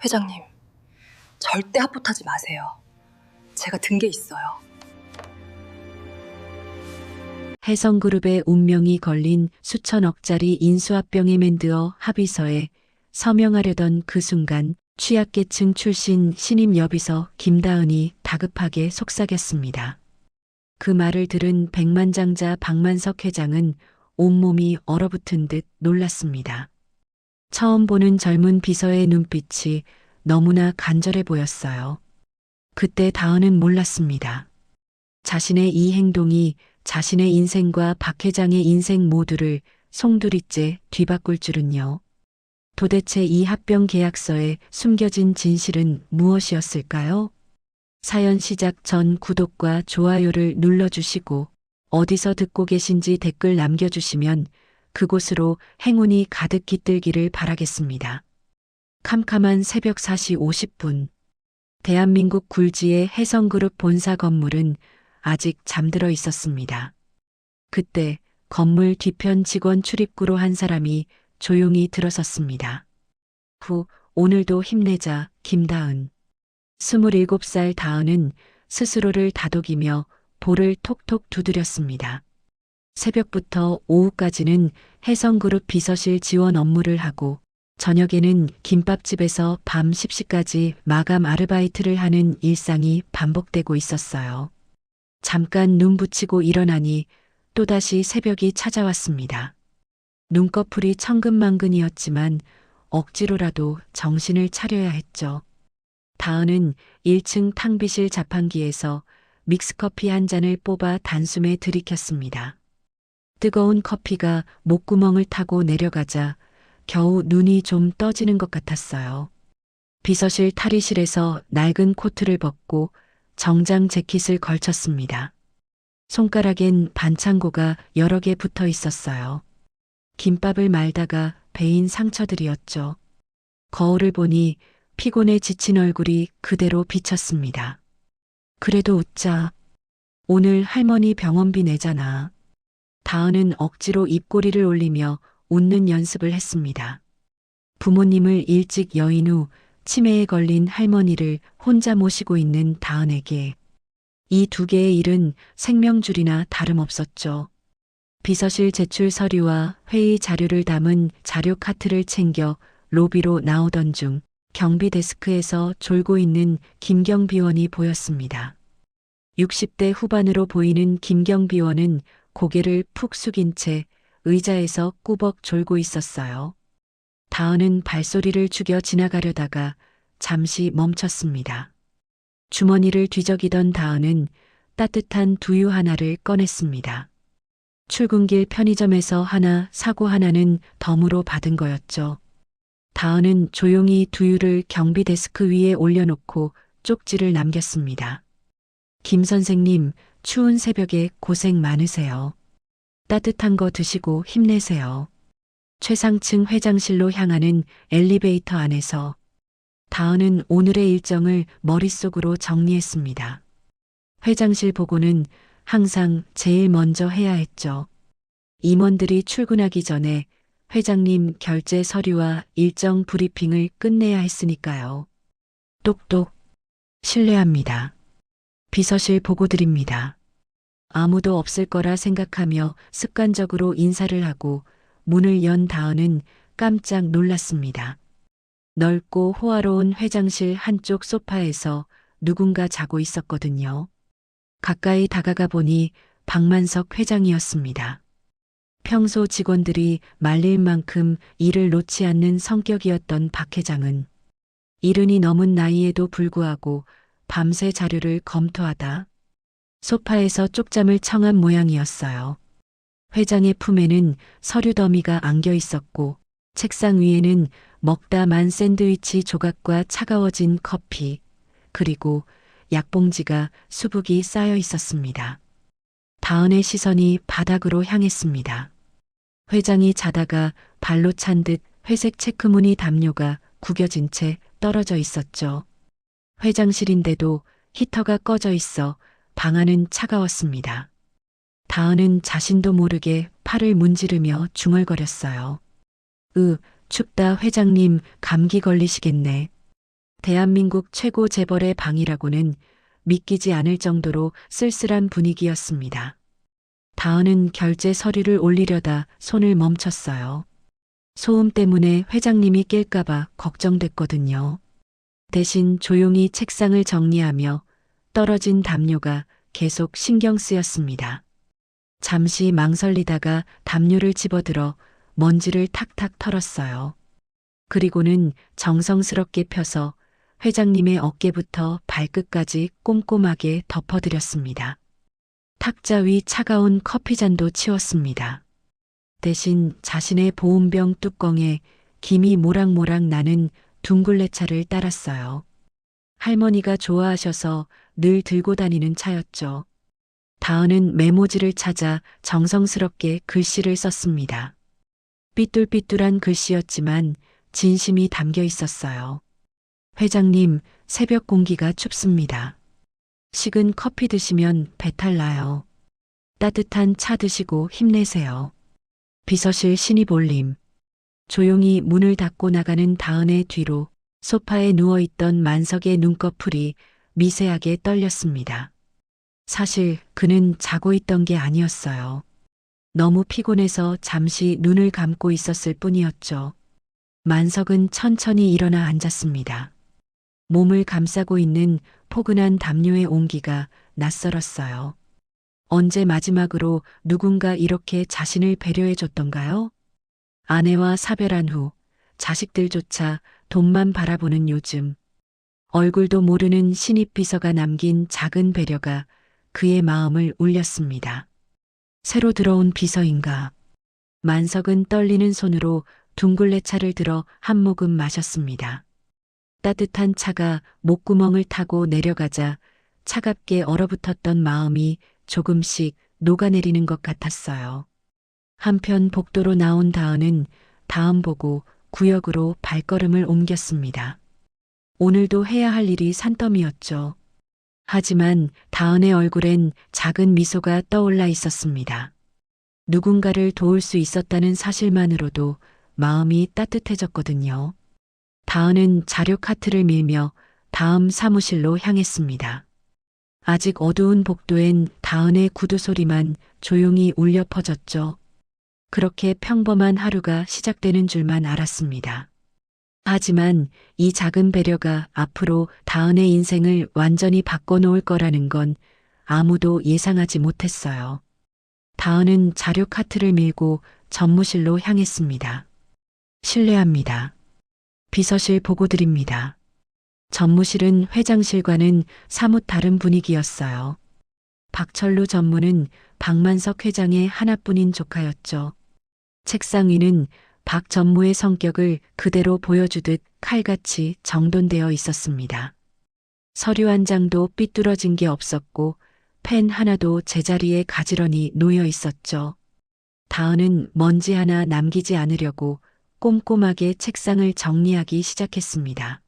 회장님, 절대 합법하지 마세요. 제가 든 게 있어요. 해성그룹의 운명이 걸린 수천억짜리 인수합병에 맨드어 합의서에 서명하려던 그 순간 취약계층 출신 신임 여비서 김다은이 다급하게 속삭였습니다. 그 말을 들은 백만장자 박만석 회장은 온몸이 얼어붙은 듯 놀랐습니다. 처음 보는 젊은 비서의 눈빛이 너무나 간절해 보였어요. 그때 다은은 몰랐습니다. 자신의 이 행동이 자신의 인생과 박 회장의 인생 모두를 송두리째 뒤바꿀 줄은요. 도대체 이 합병 계약서에 숨겨진 진실은 무엇이었을까요? 사연 시작 전 구독과 좋아요를 눌러주시고 어디서 듣고 계신지 댓글 남겨주시면 그곳으로 행운이 가득 깃들기를 바라겠습니다. 캄캄한 새벽 4시 50분. 대한민국 굴지의 해성그룹 본사 건물은 아직 잠들어 있었습니다. 그때 건물 뒤편 직원 출입구로 한 사람이 조용히 들어섰습니다. 오늘도 힘내자, 김다은. 27살 다은은 스스로를 다독이며 볼을 톡톡 두드렸습니다. 새벽부터 오후까지는 해성그룹 비서실 지원 업무를 하고 저녁에는 김밥집에서 밤 10시까지 마감 아르바이트를 하는 일상이 반복되고 있었어요. 잠깐 눈 붙이고 일어나니 또다시 새벽이 찾아왔습니다. 눈꺼풀이 천근만근이었지만 억지로라도 정신을 차려야 했죠. 다은은 1층 탕비실 자판기에서 믹스커피 한 잔을 뽑아 단숨에 들이켰습니다. 뜨거운 커피가 목구멍을 타고 내려가자 겨우 눈이 좀 떠지는 것 같았어요. 비서실 탈의실에서 낡은 코트를 벗고 정장 재킷을 걸쳤습니다. 손가락엔 반창고가 여러 개 붙어 있었어요. 김밥을 말다가 베인 상처들이었죠. 거울을 보니 피곤에 지친 얼굴이 그대로 비쳤습니다. 그래도 웃자. 오늘 할머니 병원비 내잖아. 다은은 억지로 입꼬리를 올리며 웃는 연습을 했습니다. 부모님을 일찍 여인 후 치매에 걸린 할머니를 혼자 모시고 있는 다은에게 이 두 개의 일은 생명줄이나 다름없었죠. 비서실 제출 서류와 회의 자료를 담은 자료 카트를 챙겨 로비로 나오던 중 경비 데스크에서 졸고 있는 김경비원이 보였습니다. 60대 후반으로 보이는 김경비원은 고개를 푹 숙인 채 의자에서 꾸벅 졸고 있었어요. 다은은 발소리를 죽여 지나가려다가 잠시 멈췄습니다. 주머니를 뒤적이던 다은은 따뜻한 두유 하나를 꺼냈습니다. 출근길 편의점에서 하나 사고 하나는 덤으로 받은 거였죠. 다은은 조용히 두유를 경비 데스크 위에 올려놓고 쪽지를 남겼습니다. 김 선생님, 추운 새벽에 고생 많으세요. 따뜻한 거 드시고 힘내세요. 최상층 회장실로 향하는 엘리베이터 안에서 다은은 오늘의 일정을 머릿속으로 정리했습니다. 회장실 보고는 항상 제일 먼저 해야 했죠. 임원들이 출근하기 전에 회장님 결제 서류와 일정 브리핑을 끝내야 했으니까요. 똑똑. 실례합니다. 비서실 보고 드립니다. 아무도 없을 거라 생각하며 습관적으로 인사를 하고 문을 연 다은은 깜짝 놀랐습니다. 넓고 호화로운 회장실 한쪽 소파에서 누군가 자고 있었거든요. 가까이 다가가 보니 박만석 회장이었습니다. 평소 직원들이 말릴 만큼 일을 놓지 않는 성격이었던 박 회장은 이른이 넘은 나이에도 불구하고 밤새 자료를 검토하다 소파에서 쪽잠을 청한 모양이었어요. 회장의 품에는 서류 더미가 안겨 있었고 책상 위에는 먹다 만 샌드위치 조각과 차가워진 커피, 그리고 약봉지가 수북이 쌓여 있었습니다. 다은의 시선이 바닥으로 향했습니다. 회장이 자다가 발로 찬 듯 회색 체크무늬 담요가 구겨진 채 떨어져 있었죠. 회장실인데도 히터가 꺼져 있어 방 안은 차가웠습니다. 다은은 자신도 모르게 팔을 문지르며 중얼거렸어요. 춥다 회장님 감기 걸리시겠네. 대한민국 최고 재벌의 방이라고는 믿기지 않을 정도로 쓸쓸한 분위기였습니다. 다은은 결제 서류를 올리려다 손을 멈췄어요. 소음 때문에 회장님이 깰까봐 걱정됐거든요. 대신 조용히 책상을 정리하며 떨어진 담요가 계속 신경 쓰였습니다. 잠시 망설이다가 담요를 집어들어 먼지를 탁탁 털었어요. 그리고는 정성스럽게 펴서 회장님의 어깨부터 발끝까지 꼼꼼하게 덮어드렸습니다. 탁자 위 차가운 커피잔도 치웠습니다. 대신 자신의 보온병 뚜껑에 김이 모락모락 나는 둥글레차를 따랐어요. 할머니가 좋아하셔서 늘 들고 다니는 차였죠. 다은은 메모지를 찾아 정성스럽게 글씨를 썼습니다. 삐뚤삐뚤한 글씨였지만 진심이 담겨 있었어요. 회장님, 새벽 공기가 춥습니다. 식은 커피 드시면 배탈 나요. 따뜻한 차 드시고 힘내세요. 비서실 신입 올림. 조용히 문을 닫고 나가는 다은의 뒤로 소파에 누워있던 만석의 눈꺼풀이 미세하게 떨렸습니다. 사실 그는 자고 있던 게 아니었어요. 너무 피곤해서 잠시 눈을 감고 있었을 뿐이었죠. 만석은 천천히 일어나 앉았습니다. 몸을 감싸고 있는 포근한 담요의 온기가 낯설었어요. 언제 마지막으로 누군가 이렇게 자신을 배려해 줬던가요? 아내와 사별한 후 자식들조차 돈만 바라보는 요즘. 얼굴도 모르는 신입 비서가 남긴 작은 배려가 그의 마음을 울렸습니다. 새로 들어온 비서인가? 만석은 떨리는 손으로 둥글레 차를 들어 한 모금 마셨습니다. 따뜻한 차가 목구멍을 타고 내려가자 차갑게 얼어붙었던 마음이 조금씩 녹아내리는 것 같았어요. 한편 복도로 나온 다은은 다음 보고 구역으로 발걸음을 옮겼습니다. 오늘도 해야 할 일이 산더미였죠. 하지만 다은의 얼굴엔 작은 미소가 떠올라 있었습니다. 누군가를 도울 수 있었다는 사실만으로도 마음이 따뜻해졌거든요. 다은은 자료 카트를 밀며 다음 사무실로 향했습니다. 아직 어두운 복도엔 다은의 구두 소리만 조용히 울려 퍼졌죠. 그렇게 평범한 하루가 시작되는 줄만 알았습니다. 하지만 이 작은 배려가 앞으로 다은의 인생을 완전히 바꿔놓을 거라는 건 아무도 예상하지 못했어요. 다은은 자료 카트를 밀고 전무실로 향했습니다. 실례합니다. 비서실 보고 드립니다. 전무실은 회장실과는 사뭇 다른 분위기였어요. 박철루 전무는 박만석 회장의 하나뿐인 조카였죠. 책상 위는 박 전무의 성격을 그대로 보여주듯 칼같이 정돈되어 있었습니다. 서류 한 장도 삐뚤어진 게 없었고 펜 하나도 제자리에 가지런히 놓여 있었죠. 다은은 먼지 하나 남기지 않으려고 꼼꼼하게 책상을 정리하기 시작했습니다.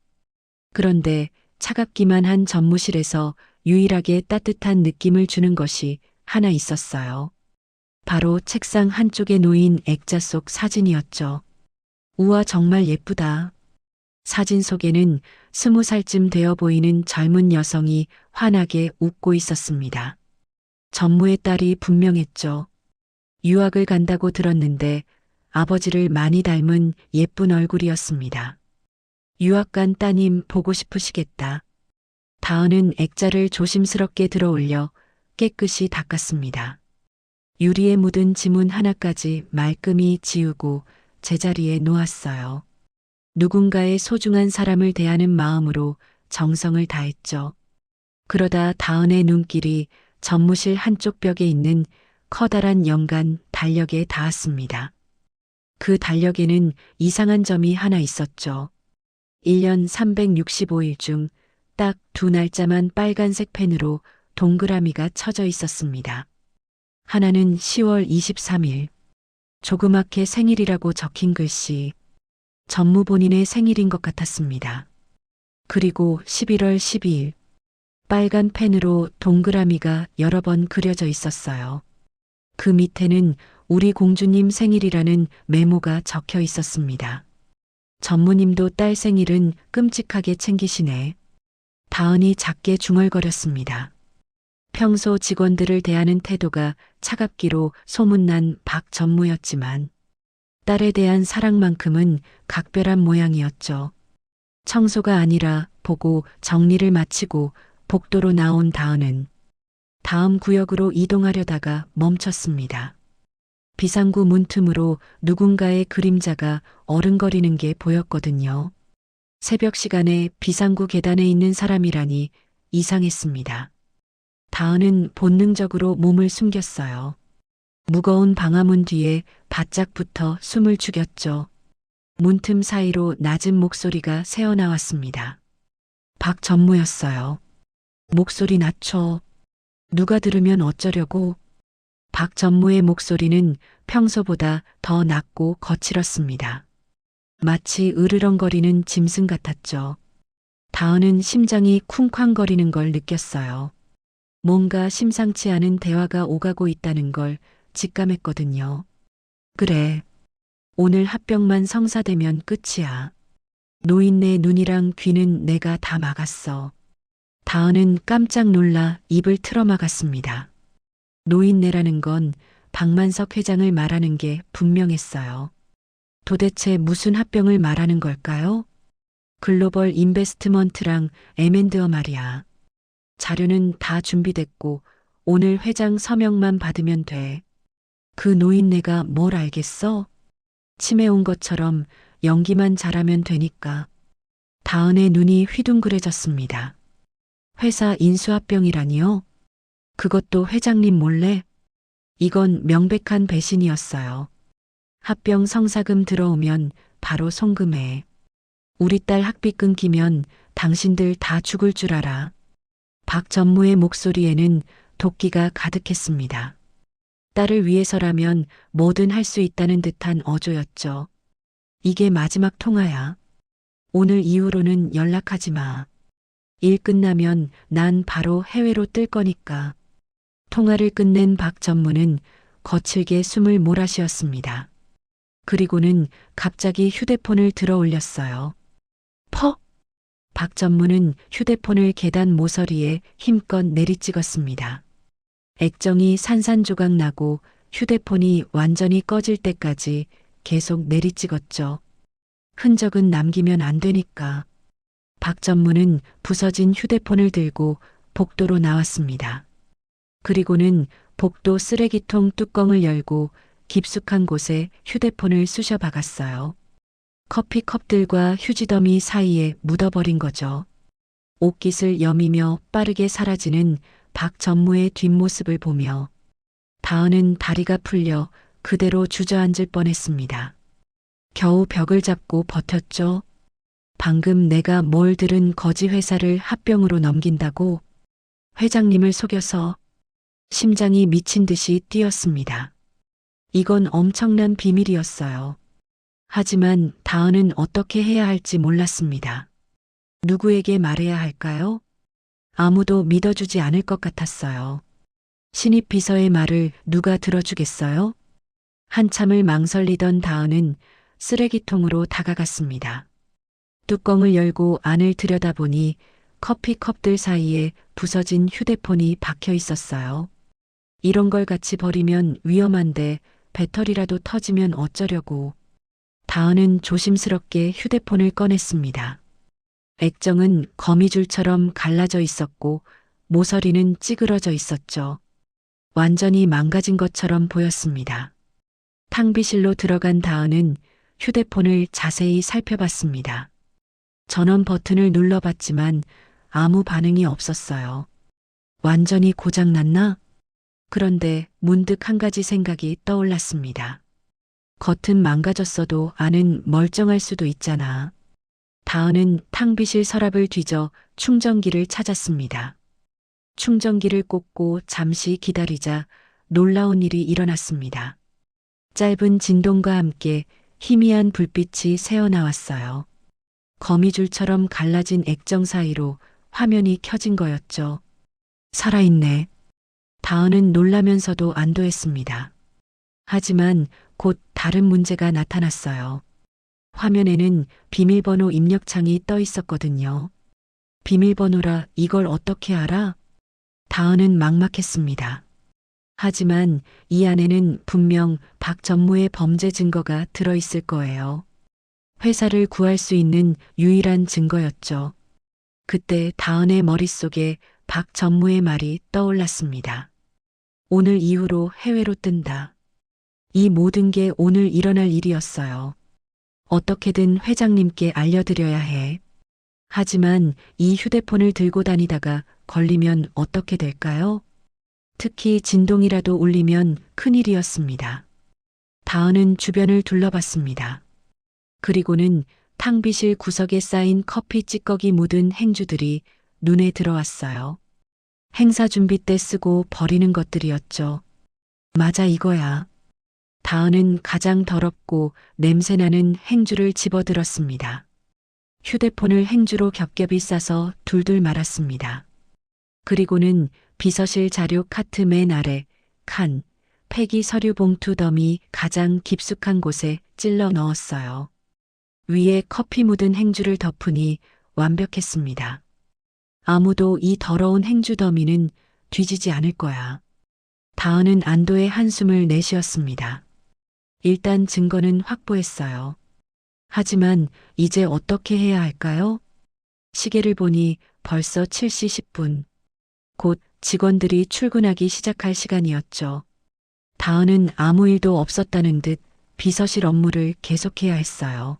그런데 차갑기만 한 전무실에서 유일하게 따뜻한 느낌을 주는 것이 하나 있었어요. 바로 책상 한쪽에 놓인 액자 속 사진이었죠. 우와, 정말 예쁘다. 사진 속에는 20살쯤 되어 보이는 젊은 여성이 환하게 웃고 있었습니다. 전무의 딸이 분명했죠. 유학을 간다고 들었는데 아버지를 많이 닮은 예쁜 얼굴이었습니다. 유학 간 따님 보고 싶으시겠다. 다은은 액자를 조심스럽게 들어 올려 깨끗이 닦았습니다. 유리에 묻은 지문 하나까지 말끔히 지우고 제자리에 놓았어요. 누군가의 소중한 사람을 대하는 마음으로 정성을 다했죠. 그러다 다은의 눈길이 전무실 한쪽 벽에 있는 커다란 연간 달력에 닿았습니다. 그 달력에는 이상한 점이 하나 있었죠. 1년 365일 중 딱 2날짜만 빨간색 펜으로 동그라미가 쳐져 있었습니다. 하나는 10월 23일. 조그맣게 생일이라고 적힌 글씨. 전무 본인의 생일인 것 같았습니다. 그리고 11월 12일. 빨간 펜으로 동그라미가 여러 번 그려져 있었어요. 그 밑에는 우리 공주님 생일이라는 메모가 적혀 있었습니다. 전무님도 딸 생일은 끔찍하게 챙기시네. 다은이 작게 중얼거렸습니다. 평소 직원들을 대하는 태도가 차갑기로 소문난 박 전무였지만 딸에 대한 사랑만큼은 각별한 모양이었죠. 청소가 아니라 보고 정리를 마치고 복도로 나온 다은은 다음 구역으로 이동하려다가 멈췄습니다. 비상구 문틈으로 누군가의 그림자가 어른거리는 게 보였거든요. 새벽 시간에 비상구 계단에 있는 사람이라니 이상했습니다. 다은은 본능적으로 몸을 숨겼어요. 무거운 방화문 뒤에 바짝 붙어 숨을 죽였죠. 문틈 사이로 낮은 목소리가 새어나왔습니다. 박 전무였어요. 목소리 낮춰. 누가 들으면 어쩌려고. 박 전무의 목소리는 평소보다 더 낮고 거칠었습니다. 마치 으르렁거리는 짐승 같았죠. 다은은 심장이 쿵쾅거리는 걸 느꼈어요. 뭔가 심상치 않은 대화가 오가고 있다는 걸 직감했거든요. 그래. 오늘 합병만 성사되면 끝이야. 노인네 눈이랑 귀는 내가 다 막았어. 다은은 깜짝 놀라 입을 틀어막았습니다. 노인네라는 건 박만석 회장을 말하는 게 분명했어요. 도대체 무슨 합병을 말하는 걸까요? 글로벌 인베스트먼트랑 M&A 말이야. 자료는 다 준비됐고 오늘 회장 서명만 받으면 돼. 그 노인네가 뭘 알겠어? 치매 온 것처럼 연기만 잘하면 되니까. 다은의 눈이 휘둥그레졌습니다. 회사 인수합병이라니요? 그것도 회장님 몰래? 이건 명백한 배신이었어요. 합병 성사금 들어오면 바로 송금해. 우리 딸 학비 끊기면 당신들 다 죽을 줄 알아. 박 전무의 목소리에는 도끼가 가득했습니다. 딸을 위해서라면 뭐든 할 수 있다는 듯한 어조였죠. 이게 마지막 통화야. 오늘 이후로는 연락하지 마. 일 끝나면 난 바로 해외로 뜰 거니까. 통화를 끝낸 박 전무는 거칠게 숨을 몰아쉬었습니다. 그리고는 갑자기 휴대폰을 들어 올렸어요. 퍽! 박 전무는 휴대폰을 계단 모서리에 힘껏 내리찍었습니다. 액정이 산산조각 나고 휴대폰이 완전히 꺼질 때까지 계속 내리찍었죠. 흔적은 남기면 안 되니까. 박 전무는 부서진 휴대폰을 들고 복도로 나왔습니다. 그리고는 복도 쓰레기통 뚜껑을 열고 깊숙한 곳에 휴대폰을 쑤셔 박았어요. 커피컵들과 휴지더미 사이에 묻어버린 거죠. 옷깃을 여미며 빠르게 사라지는 박 전무의 뒷모습을 보며 다은은 다리가 풀려 그대로 주저앉을 뻔했습니다. 겨우 벽을 잡고 버텼죠. 방금 내가 뭘 들은 거지 회사를 합병으로 넘긴다고 회장님을 속여서 심장이 미친 듯이 뛰었습니다. 이건 엄청난 비밀이었어요. 하지만 다은은 어떻게 해야 할지 몰랐습니다. 누구에게 말해야 할까요? 아무도 믿어주지 않을 것 같았어요. 신입 비서의 말을 누가 들어주겠어요? 한참을 망설이던 다은은 쓰레기통으로 다가갔습니다. 뚜껑을 열고 안을 들여다보니 커피컵들 사이에 부서진 휴대폰이 박혀 있었어요. 이런 걸 같이 버리면 위험한데 배터리라도 터지면 어쩌려고. 다은은 조심스럽게 휴대폰을 꺼냈습니다. 액정은 거미줄처럼 갈라져 있었고 모서리는 찌그러져 있었죠. 완전히 망가진 것처럼 보였습니다. 탕비실로 들어간 다은은 휴대폰을 자세히 살펴봤습니다. 전원 버튼을 눌러봤지만 아무 반응이 없었어요. 완전히 고장났나? 그런데 문득 한 가지 생각이 떠올랐습니다. 겉은 망가졌어도 안은 멀쩡할 수도 있잖아. 다은은 탕비실 서랍을 뒤져 충전기를 찾았습니다. 충전기를 꽂고 잠시 기다리자 놀라운 일이 일어났습니다. 짧은 진동과 함께 희미한 불빛이 새어나왔어요. 거미줄처럼 갈라진 액정 사이로 화면이 켜진 거였죠. 살아있네. 다은은 놀라면서도 안도했습니다. 하지만 곧 다른 문제가 나타났어요. 화면에는 비밀번호 입력창이 떠 있었거든요. 비밀번호라 이걸 어떻게 알아? 다은은 막막했습니다. 하지만 이 안에는 분명 박 전무의 범죄 증거가 들어있을 거예요. 회사를 구할 수 있는 유일한 증거였죠. 그때 다은의 머릿속에 박 전무의 말이 떠올랐습니다. 오늘 이후로 해외로 뜬다. 이 모든 게 오늘 일어날 일이었어요. 어떻게든 회장님께 알려드려야 해. 하지만 이 휴대폰을 들고 다니다가 걸리면 어떻게 될까요? 특히 진동이라도 울리면 큰일이었습니다. 다은은 주변을 둘러봤습니다. 그리고는 탕비실 구석에 쌓인 커피 찌꺼기 묻은 행주들이 눈에 들어왔어요. 행사 준비 때 쓰고 버리는 것들이었죠. 맞아, 이거야. 다은은 가장 더럽고 냄새나는 행주를 집어들었습니다. 휴대폰을 행주로 겹겹이 싸서 둘둘 말았습니다. 그리고는 비서실 자료 카트 맨 아래 칸, 폐기 서류 봉투 더미 가장 깊숙한 곳에 찔러 넣었어요. 위에 커피 묻은 행주를 덮으니 완벽했습니다. 아무도 이 더러운 행주 더미는 뒤지지 않을 거야. 다은은 안도의 한숨을 내쉬었습니다. 일단 증거는 확보했어요. 하지만 이제 어떻게 해야 할까요? 시계를 보니 벌써 7시 10분. 곧 직원들이 출근하기 시작할 시간이었죠. 다은은 아무 일도 없었다는 듯 비서실 업무를 계속해야 했어요.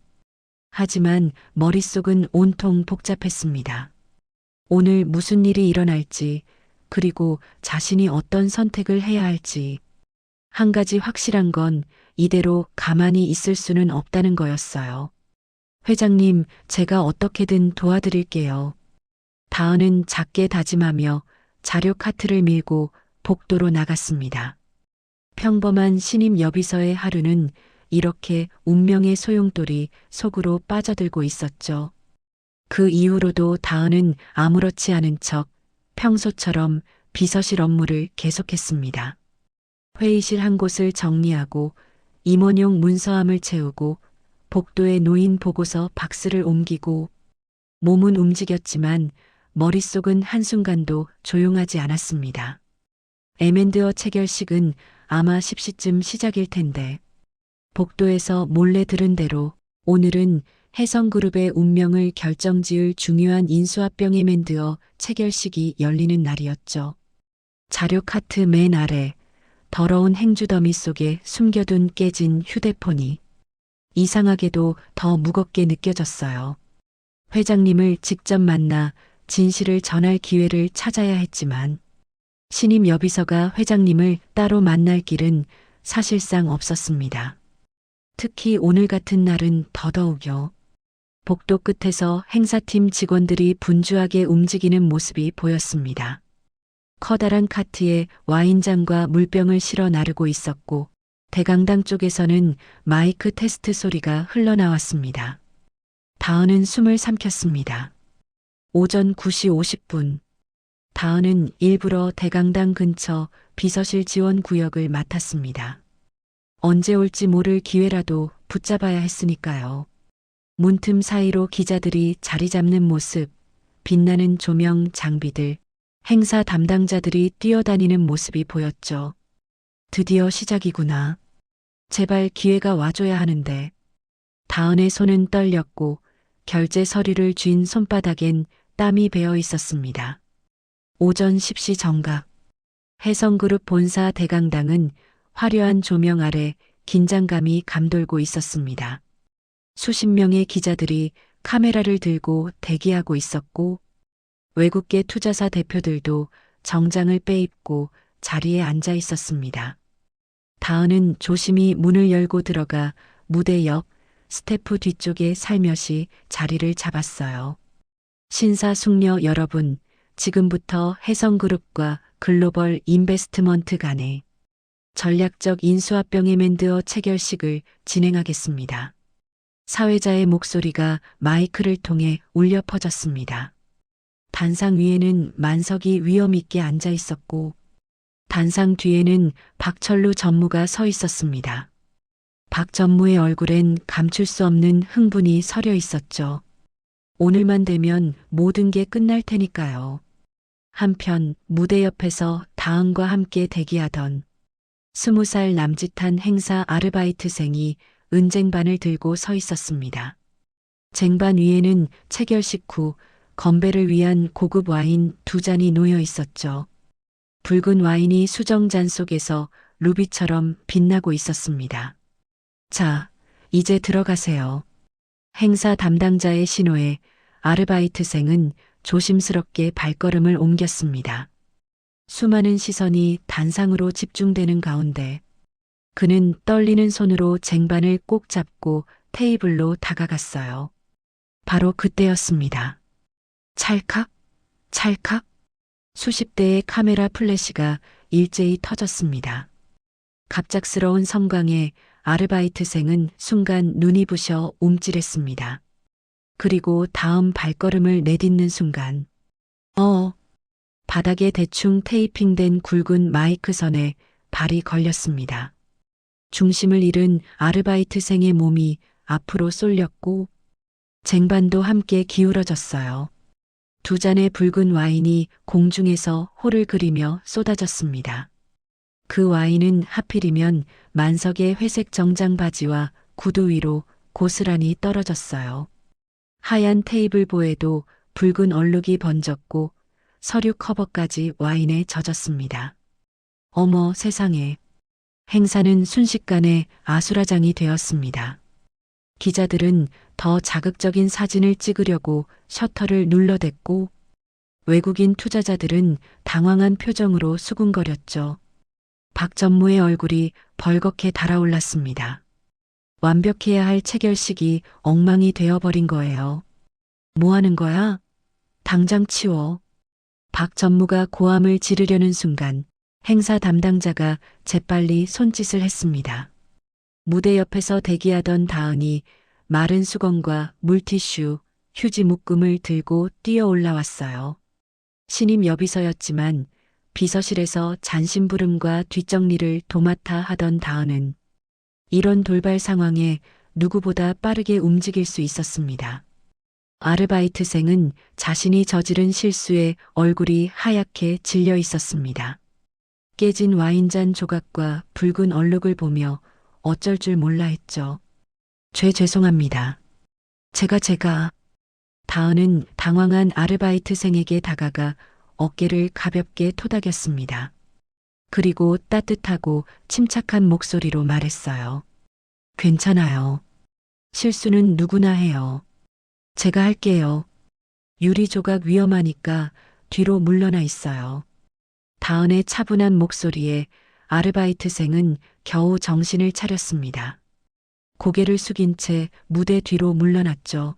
하지만 머릿속은 온통 복잡했습니다. 오늘 무슨 일이 일어날지, 그리고 자신이 어떤 선택을 해야 할지. 한 가지 확실한 건 이대로 가만히 있을 수는 없다는 거였어요. 회장님, 제가 어떻게든 도와드릴게요. 다은은 작게 다짐하며 자료 카트를 밀고 복도로 나갔습니다. 평범한 신임 여비서의 하루는 이렇게 운명의 소용돌이 속으로 빠져들고 있었죠. 그 이후로도 다은은 아무렇지 않은 척 평소처럼 비서실 업무를 계속했습니다. 회의실 한 곳을 정리하고 임원용 문서함을 채우고 복도에 놓인 보고서 박스를 옮기고 몸은 움직였지만 머릿속은 한순간도 조용하지 않았습니다. 에멘드어 체결식은 아마 10시쯤 시작일 텐데 복도에서 몰래 들은 대로 오늘은 해성그룹의 운명을 결정지을 중요한 인수합병 에멘드어 체결식이 열리는 날이었죠. 자료 카트 맨 아래 더러운 행주 더미 속에 숨겨둔 깨진 휴대폰이 이상하게도 더 무겁게 느껴졌어요. 회장님을 직접 만나 진실을 전할 기회를 찾아야 했지만 신임 여비서가 회장님을 따로 만날 길은 사실상 없었습니다. 특히 오늘 같은 날은 더더욱요. 복도 끝에서 행사팀 직원들이 분주하게 움직이는 모습이 보였습니다. 커다란 카트에 와인잔과 물병을 실어 나르고 있었고 대강당 쪽에서는 마이크 테스트 소리가 흘러나왔습니다. 다은은 숨을 삼켰습니다. 오전 9시 50분. 다은은 일부러 대강당 근처 비서실 지원 구역을 맡았습니다. 언제 올지 모를 기회라도 붙잡아야 했으니까요. 문틈 사이로 기자들이 자리 잡는 모습, 빛나는 조명 장비들, 행사 담당자들이 뛰어다니는 모습이 보였죠. 드디어 시작이구나. 제발 기회가 와줘야 하는데. 다은의 손은 떨렸고 결제 서류를 쥔 손바닥엔 땀이 배어 있었습니다. 오전 10시 정각. 해성그룹 본사 대강당은 화려한 조명 아래 긴장감이 감돌고 있었습니다. 수십 명의 기자들이 카메라를 들고 대기하고 있었고 외국계 투자사 대표들도 정장을 빼입고 자리에 앉아 있었습니다. 다은은 조심히 문을 열고 들어가 무대 옆 스태프 뒤쪽에 살며시 자리를 잡았어요. 신사숙녀 여러분, 지금부터 해성그룹과 글로벌 인베스트먼트 간의 전략적 인수합병 에멘드어 체결식을 진행하겠습니다. 사회자의 목소리가 마이크를 통해 울려 퍼졌습니다. 단상 위에는 만석이 위엄 있게 앉아 있었고 단상 뒤에는 박철루 전무가 서 있었습니다. 박 전무의 얼굴엔 감출 수 없는 흥분이 서려 있었죠. 오늘만 되면 모든 게 끝날 테니까요. 한편 무대 옆에서 다은과 함께 대기하던 20살 남짓한 행사 아르바이트생이 은쟁반을 들고 서 있었습니다. 쟁반 위에는 체결식 후 건배를 위한 고급 와인 2잔이 놓여 있었죠. 붉은 와인이 수정잔 속에서 루비처럼 빛나고 있었습니다. 자, 이제 들어가세요. 행사 담당자의 신호에 아르바이트생은 조심스럽게 발걸음을 옮겼습니다. 수많은 시선이 단상으로 집중되는 가운데 그는 떨리는 손으로 쟁반을 꼭 잡고 테이블로 다가갔어요. 바로 그때였습니다. 찰칵, 찰칵. 수십 대의 카메라 플래시가 일제히 터졌습니다. 갑작스러운 성광에 아르바이트생은 순간 눈이 부셔 움찔했습니다. 그리고 다음 발걸음을 내딛는 순간, 바닥에 대충 테이핑된 굵은 마이크 선에 발이 걸렸습니다. 중심을 잃은 아르바이트생의 몸이 앞으로 쏠렸고 쟁반도 함께 기울어졌어요. 2잔의 붉은 와인이 공중에서 호를 그리며 쏟아졌습니다. 그 와인은 하필이면 만석의 회색 정장 바지와 구두 위로 고스란히 떨어졌어요. 하얀 테이블보에도 붉은 얼룩이 번졌고 서류 커버까지 와인에 젖었습니다. 어머 세상에. 행사는 순식간에 아수라장이 되었습니다. 기자들은 더 자극적인 사진을 찍으려고 셔터를 눌러댔고 외국인 투자자들은 당황한 표정으로 수군거렸죠. 박 전무의 얼굴이 벌겋게 달아올랐습니다. 완벽해야 할 체결식이 엉망이 되어버린 거예요. 뭐 하는 거야? 당장 치워. 박 전무가 고함을 지르려는 순간 행사 담당자가 재빨리 손짓을 했습니다. 무대 옆에서 대기하던 다은이 마른 수건과 물티슈, 휴지 묶음을 들고 뛰어 올라왔어요. 신임 여비서였지만 비서실에서 잔심부름과 뒷정리를 도맡아 하던 다은은 이런 돌발 상황에 누구보다 빠르게 움직일 수 있었습니다. 아르바이트생은 자신이 저지른 실수에 얼굴이 하얗게 질려 있었습니다. 깨진 와인잔 조각과 붉은 얼룩을 보며 어쩔 줄 몰라 했죠. 죄송합니다. 제가. 다은은 당황한 아르바이트생에게 다가가 어깨를 가볍게 토닥였습니다. 그리고 따뜻하고 침착한 목소리로 말했어요. 괜찮아요. 실수는 누구나 해요. 제가 할게요. 유리 조각 위험하니까 뒤로 물러나 있어요. 다은의 차분한 목소리에 아르바이트생은 겨우 정신을 차렸습니다. 고개를 숙인 채 무대 뒤로 물러났죠.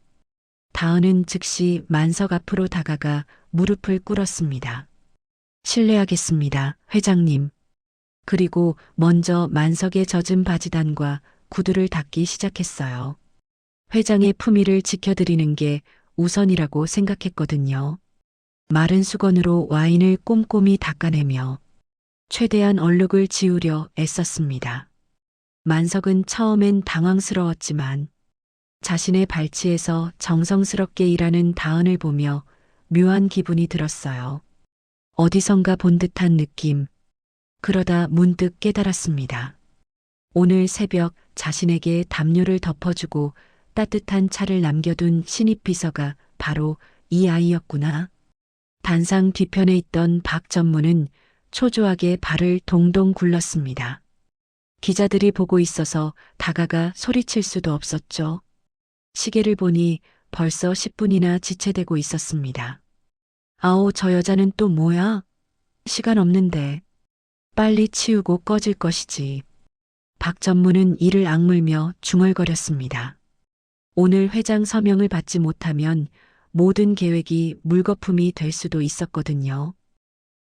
다은은 즉시 만석 앞으로 다가가 무릎을 꿇었습니다. 실례하겠습니다, 회장님. 그리고 먼저 만석의 젖은 바지단과 구두를 닦기 시작했어요. 회장의 품위를 지켜드리는 게 우선이라고 생각했거든요. 마른 수건으로 와인을 꼼꼼히 닦아내며 최대한 얼룩을 지우려 애썼습니다. 만석은 처음엔 당황스러웠지만 자신의 발치에서 정성스럽게 일하는 다은을 보며 묘한 기분이 들었어요. 어디선가 본 듯한 느낌. 그러다 문득 깨달았습니다. 오늘 새벽 자신에게 담요를 덮어주고 따뜻한 차를 남겨둔 신입 비서가 바로 이 아이였구나. 단상 뒤편에 있던 박 전무는 초조하게 발을 동동 굴렀습니다. 기자들이 보고 있어서 다가가 소리칠 수도 없었죠. 시계를 보니 벌써 10분이나 지체되고 있었습니다. 아오, 저 여자는 또 뭐야? 시간 없는데. 빨리 치우고 꺼질 것이지. 박 전무는 이를 악물며 중얼거렸습니다. 오늘 회장 서명을 받지 못하면 모든 계획이 물거품이 될 수도 있었거든요.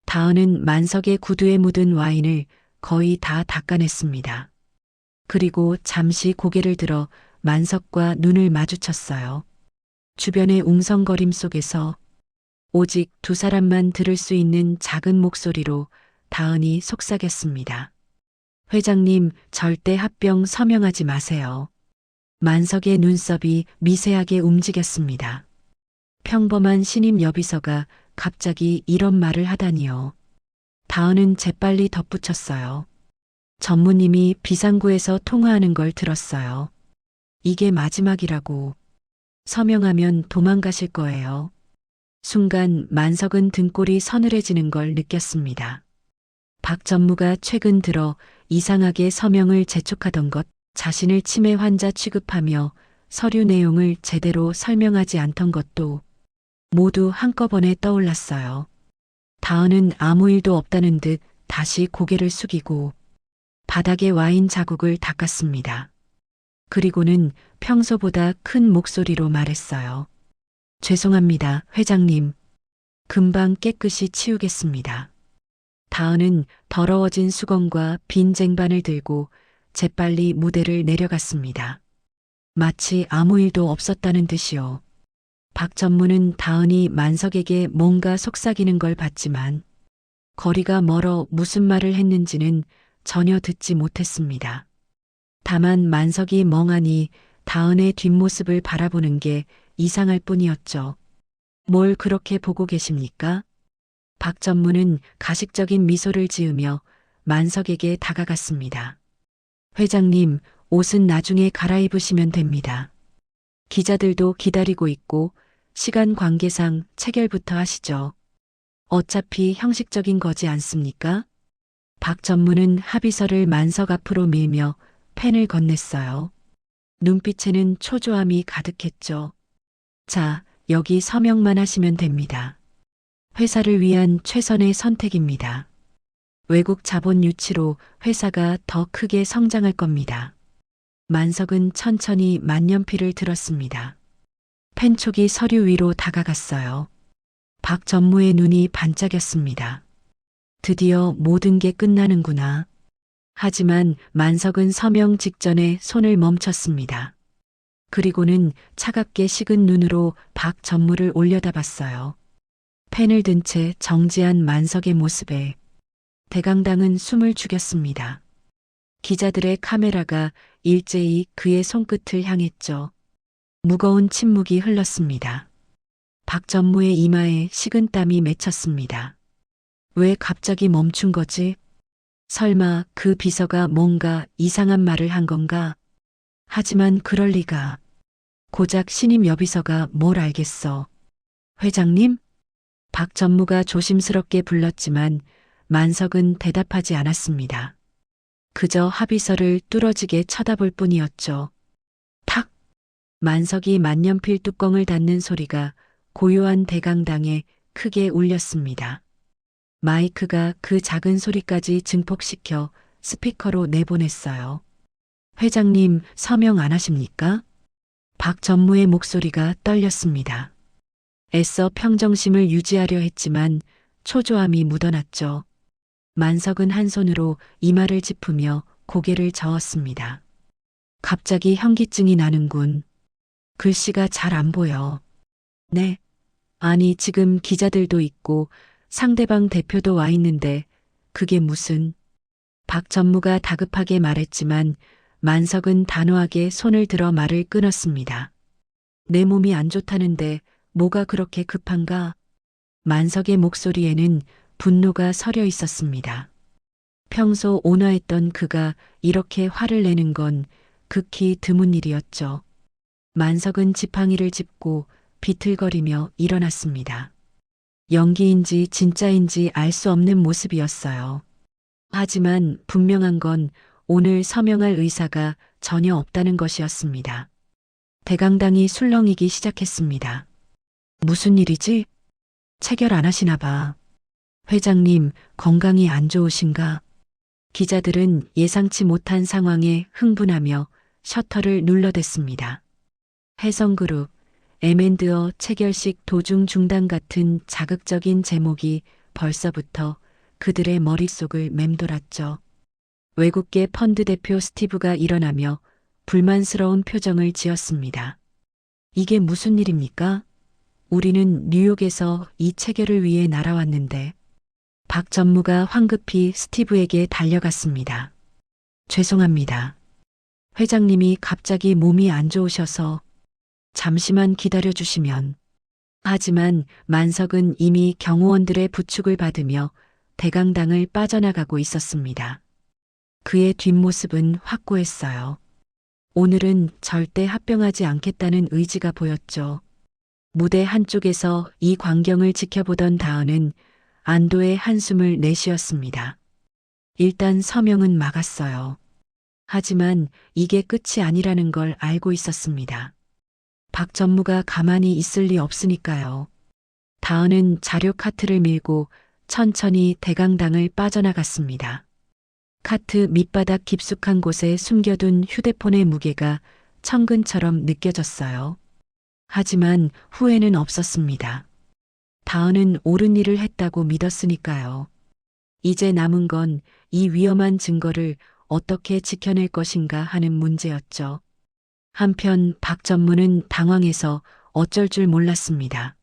다은은 만석의 구두에 묻은 와인을 거의 다 닦아냈습니다. 그리고 잠시 고개를 들어 만석과 눈을 마주쳤어요. 주변의 웅성거림 속에서 오직 2사람만 들을 수 있는 작은 목소리로 다은이 속삭였습니다. 회장님, 절대 합병 서명하지 마세요. 만석의 눈썹이 미세하게 움직였습니다. 평범한 신임 여비서가 갑자기 이런 말을 하다니요. 다은은 재빨리 덧붙였어요. 전무님이 비상구에서 통화하는 걸 들었어요. 이게 마지막이라고. 서명하면 도망가실 거예요. 순간 만석은 등골이 서늘해지는 걸 느꼈습니다. 박 전무가 최근 들어 이상하게 서명을 재촉하던 것, 자신을 치매 환자 취급하며 서류 내용을 제대로 설명하지 않던 것도 모두 한꺼번에 떠올랐어요. 다은은 아무 일도 없다는 듯 다시 고개를 숙이고 바닥에 와인 자국을 닦았습니다. 그리고는 평소보다 큰 목소리로 말했어요. 죄송합니다, 회장님. 금방 깨끗이 치우겠습니다. 다은은 더러워진 수건과 빈 쟁반을 들고 재빨리 무대를 내려갔습니다. 마치 아무 일도 없었다는 듯이요. 박 전무는 다은이 만석에게 뭔가 속삭이는 걸 봤지만 거리가 멀어 무슨 말을 했는지는 전혀 듣지 못했습니다. 다만 만석이 멍하니 다은의 뒷모습을 바라보는 게 이상할 뿐이었죠. 뭘 그렇게 보고 계십니까? 박 전무는 가식적인 미소를 지으며 만석에게 다가갔습니다. 회장님, 옷은 나중에 갈아입으시면 됩니다. 기자들도 기다리고 있고 시간 관계상 체결부터 하시죠. 어차피 형식적인 거지 않습니까? 박 전무는 합의서를 만석 앞으로 밀며 펜을 건넸어요. 눈빛에는 초조함이 가득했죠. 자, 여기 서명만 하시면 됩니다. 회사를 위한 최선의 선택입니다. 외국 자본 유치로 회사가 더 크게 성장할 겁니다. 만석은 천천히 만년필을 들었습니다. 펜촉이 서류 위로 다가갔어요. 박 전무의 눈이 반짝였습니다. 드디어 모든 게 끝나는구나. 하지만 만석은 서명 직전에 손을 멈췄습니다. 그리고는 차갑게 식은 눈으로 박 전무를 올려다봤어요. 펜을 든 채 정지한 만석의 모습에 대강당은 숨을 죽였습니다. 기자들의 카메라가 일제히 그의 손끝을 향했죠. 무거운 침묵이 흘렀습니다. 박 전무의 이마에 식은땀이 맺혔습니다. 왜 갑자기 멈춘 거지? 설마 그 비서가 뭔가 이상한 말을 한 건가? 하지만 그럴 리가. 고작 신임 여비서가 뭘 알겠어. 회장님? 박 전무가 조심스럽게 불렀지만 만석은 대답하지 않았습니다. 그저 합의서를 뚫어지게 쳐다볼 뿐이었죠. 탁! 만석이 만년필 뚜껑을 닫는 소리가 고요한 대강당에 크게 울렸습니다. 마이크가 그 작은 소리까지 증폭시켜 스피커로 내보냈어요. 회장님, 서명 안 하십니까? 박 전무의 목소리가 떨렸습니다. 애써 평정심을 유지하려 했지만 초조함이 묻어났죠. 만석은 한 손으로 이마를 짚으며 고개를 저었습니다. 갑자기 현기증이 나는군. 글씨가 잘 안 보여. 네. 아니, 지금 기자들도 있고 상대방 대표도 와 있는데 그게 무슨... 박 전무가 다급하게 말했지만 만석은 단호하게 손을 들어 말을 끊었습니다. 내 몸이 안 좋다는데 뭐가 그렇게 급한가? 만석의 목소리에는 분노가 서려 있었습니다. 평소 온화했던 그가 이렇게 화를 내는 건 극히 드문 일이었죠. 만석은 지팡이를 짚고 비틀거리며 일어났습니다. 연기인지 진짜인지 알 수 없는 모습이었어요. 하지만 분명한 건 오늘 서명할 의사가 전혀 없다는 것이었습니다. 대강당이 술렁이기 시작했습니다. 무슨 일이지? 체결 안 하시나 봐. 회장님, 건강이 안 좋으신가? 기자들은 예상치 못한 상황에 흥분하며 셔터를 눌러댔습니다. 해성그룹, M&어 체결식 도중 중단 같은 자극적인 제목이 벌써부터 그들의 머릿속을 맴돌았죠. 외국계 펀드 대표 스티브가 일어나며 불만스러운 표정을 지었습니다. 이게 무슨 일입니까? 우리는 뉴욕에서 이 체결을 위해 날아왔는데. 박 전무가 황급히 스티브에게 달려갔습니다. 죄송합니다. 회장님이 갑자기 몸이 안 좋으셔서 잠시만 기다려 주시면. 하지만 만석은 이미 경호원들의 부축을 받으며 대강당을 빠져나가고 있었습니다. 그의 뒷모습은 확고했어요. 오늘은 절대 합병하지 않겠다는 의지가 보였죠. 무대 한쪽에서 이 광경을 지켜보던 다은은 안도의 한숨을 내쉬었습니다. 일단 서명은 막았어요. 하지만 이게 끝이 아니라는 걸 알고 있었습니다. 박 전무가 가만히 있을 리 없으니까요. 다은은 자료 카트를 밀고 천천히 대강당을 빠져나갔습니다. 카트 밑바닥 깊숙한 곳에 숨겨둔 휴대폰의 무게가 천근처럼 느껴졌어요. 하지만 후회는 없었습니다. 다은은 옳은 일을 했다고 믿었으니까요. 이제 남은 건 이 위험한 증거를 어떻게 지켜낼 것인가 하는 문제였죠. 한편 박 전무는 당황해서 어쩔 줄 몰랐습니다.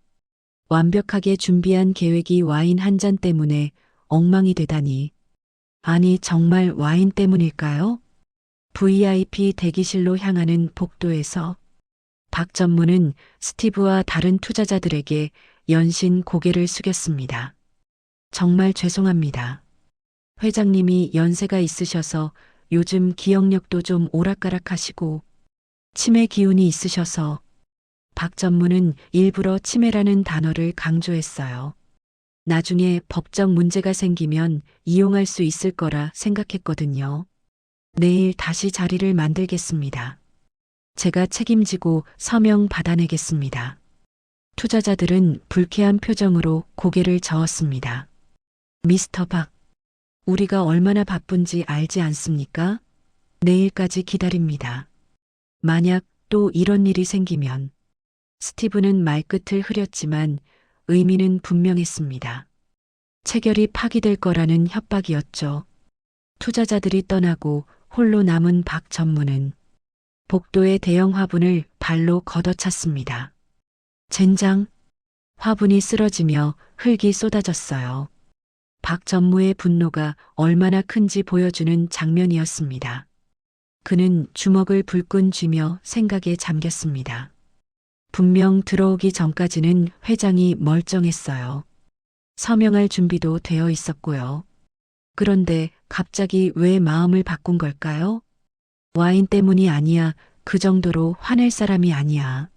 완벽하게 준비한 계획이 와인 한 잔 때문에 엉망이 되다니. 아니 정말 와인 때문일까요? VIP 대기실로 향하는 복도에서 박 전무는 스티브와 다른 투자자들에게 연신 고개를 숙였습니다. 정말 죄송합니다. 회장님이 연세가 있으셔서 요즘 기억력도 좀 오락가락하시고 치매 기운이 있으셔서. 박 전무는 일부러 치매라는 단어를 강조했어요. 나중에 법적 문제가 생기면 이용할 수 있을 거라 생각했거든요. 내일 다시 자리를 만들겠습니다. 제가 책임지고 서명 받아내겠습니다. 투자자들은 불쾌한 표정으로 고개를 저었습니다. 미스터 박, 우리가 얼마나 바쁜지 알지 않습니까? 내일까지 기다립니다. 만약 또 이런 일이 생기면. 스티브는 말끝을 흐렸지만 의미는 분명했습니다. 체결이 파기될 거라는 협박이었죠. 투자자들이 떠나고 홀로 남은 박 전무는 복도의 대형 화분을 발로 걷어찼습니다. 젠장! 화분이 쓰러지며 흙이 쏟아졌어요. 박 전무의 분노가 얼마나 큰지 보여주는 장면이었습니다. 그는 주먹을 불끈 쥐며 생각에 잠겼습니다. 분명 들어오기 전까지는 회장이 멀쩡했어요. 서명할 준비도 되어 있었고요. 그런데 갑자기 왜 마음을 바꾼 걸까요? 와인 때문이 아니야. 그 정도로 화낼 사람이 아니야.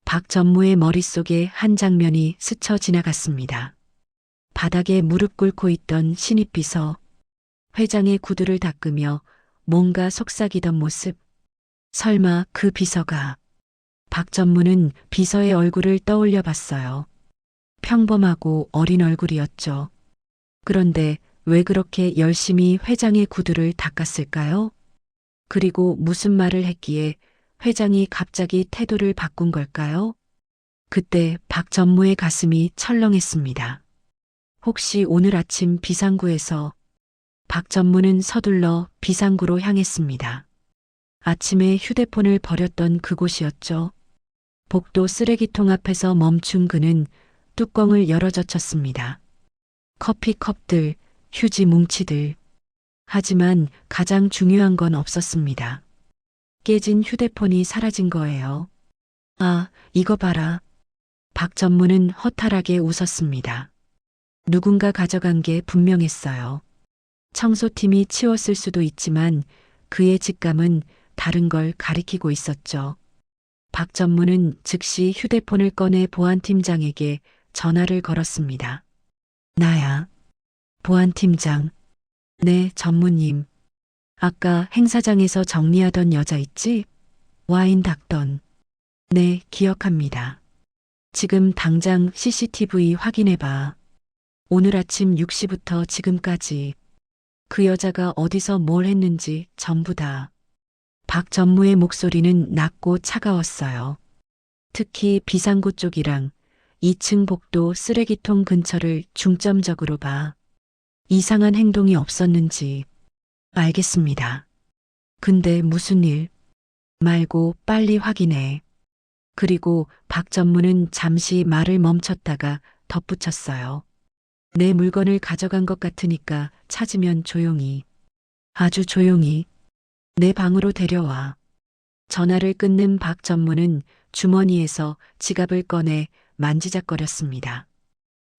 박 전무의 머릿속에 한 장면이 스쳐 지나갔습니다. 바닥에 무릎 꿇고 있던 신입 비서, 회장의 구두를 닦으며 뭔가 속삭이던 모습. 설마 그 비서가. 박 전무는 비서의 얼굴을 떠올려 봤어요. 평범하고 어린 얼굴이었죠. 그런데 왜 그렇게 열심히 회장의 구두를 닦았을까요? 그리고 무슨 말을 했기에 회장이 갑자기 태도를 바꾼 걸까요? 그때 박 전무의 가슴이 철렁했습니다. 혹시 오늘 아침 비상구에서. 박 전무는 서둘러 비상구로 향했습니다. 아침에 휴대폰을 버렸던 그곳이었죠. 복도 쓰레기통 앞에서 멈춘 그는 뚜껑을 열어젖혔습니다. 커피컵들, 휴지 뭉치들. 하지만 가장 중요한 건 없었습니다. 깨진 휴대폰이 사라진 거예요. 아, 이거 봐라. 박 전무는 허탈하게 웃었습니다. 누군가 가져간 게 분명했어요. 청소팀이 치웠을 수도 있지만 그의 직감은 다른 걸 가리키고 있었죠. 박 전무는 즉시 휴대폰을 꺼내 보안팀장에게 전화를 걸었습니다. 나야. 보안팀장. 네, 전무님. 아까 행사장에서 정리하던 여자 있지? 와인 닦던. 네, 기억합니다. 지금 당장 CCTV 확인해봐. 오늘 아침 6시부터 지금까지 그 여자가 어디서 뭘 했는지 전부 다. 박 전무의 목소리는 낮고 차가웠어요. 특히 비상구 쪽이랑 2층 복도 쓰레기통 근처를 중점적으로 봐. 이상한 행동이 없었는지. 알겠습니다. 근데 무슨 일? 말고 빨리 확인해. 그리고 박 전무는 잠시 말을 멈췄다가 덧붙였어요. 내 물건을 가져간 것 같으니까 찾으면 조용히. 아주 조용히. 내 방으로 데려와. 전화를 끊는 박 전무는 주머니에서 지갑을 꺼내 만지작거렸습니다.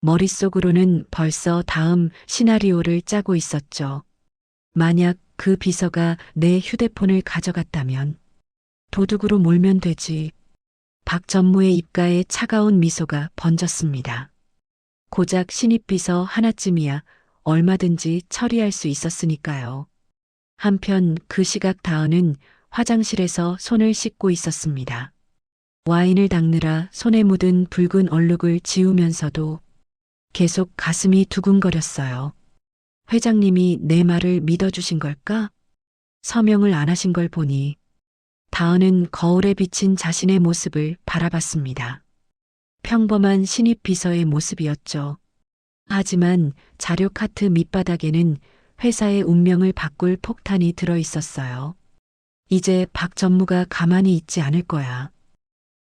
머릿속으로는 벌써 다음 시나리오를 짜고 있었죠. 만약 그 비서가 내 휴대폰을 가져갔다면 도둑으로 몰면 되지. 박 전무의 입가에 차가운 미소가 번졌습니다. 고작 신입 비서 하나쯤이야 얼마든지 처리할 수 있었으니까요. 한편 그 시각 다은은 화장실에서 손을 씻고 있었습니다. 와인을 닦느라 손에 묻은 붉은 얼룩을 지우면서도 계속 가슴이 두근거렸어요. 회장님이 내 말을 믿어주신 걸까? 서명을 안 하신 걸 보니 다은은 거울에 비친 자신의 모습을 바라봤습니다. 평범한 신입 비서의 모습이었죠. 하지만 자료 카트 밑바닥에는 회사의 운명을 바꿀 폭탄이 들어 있었어요. 이제 박 전무가 가만히 있지 않을 거야.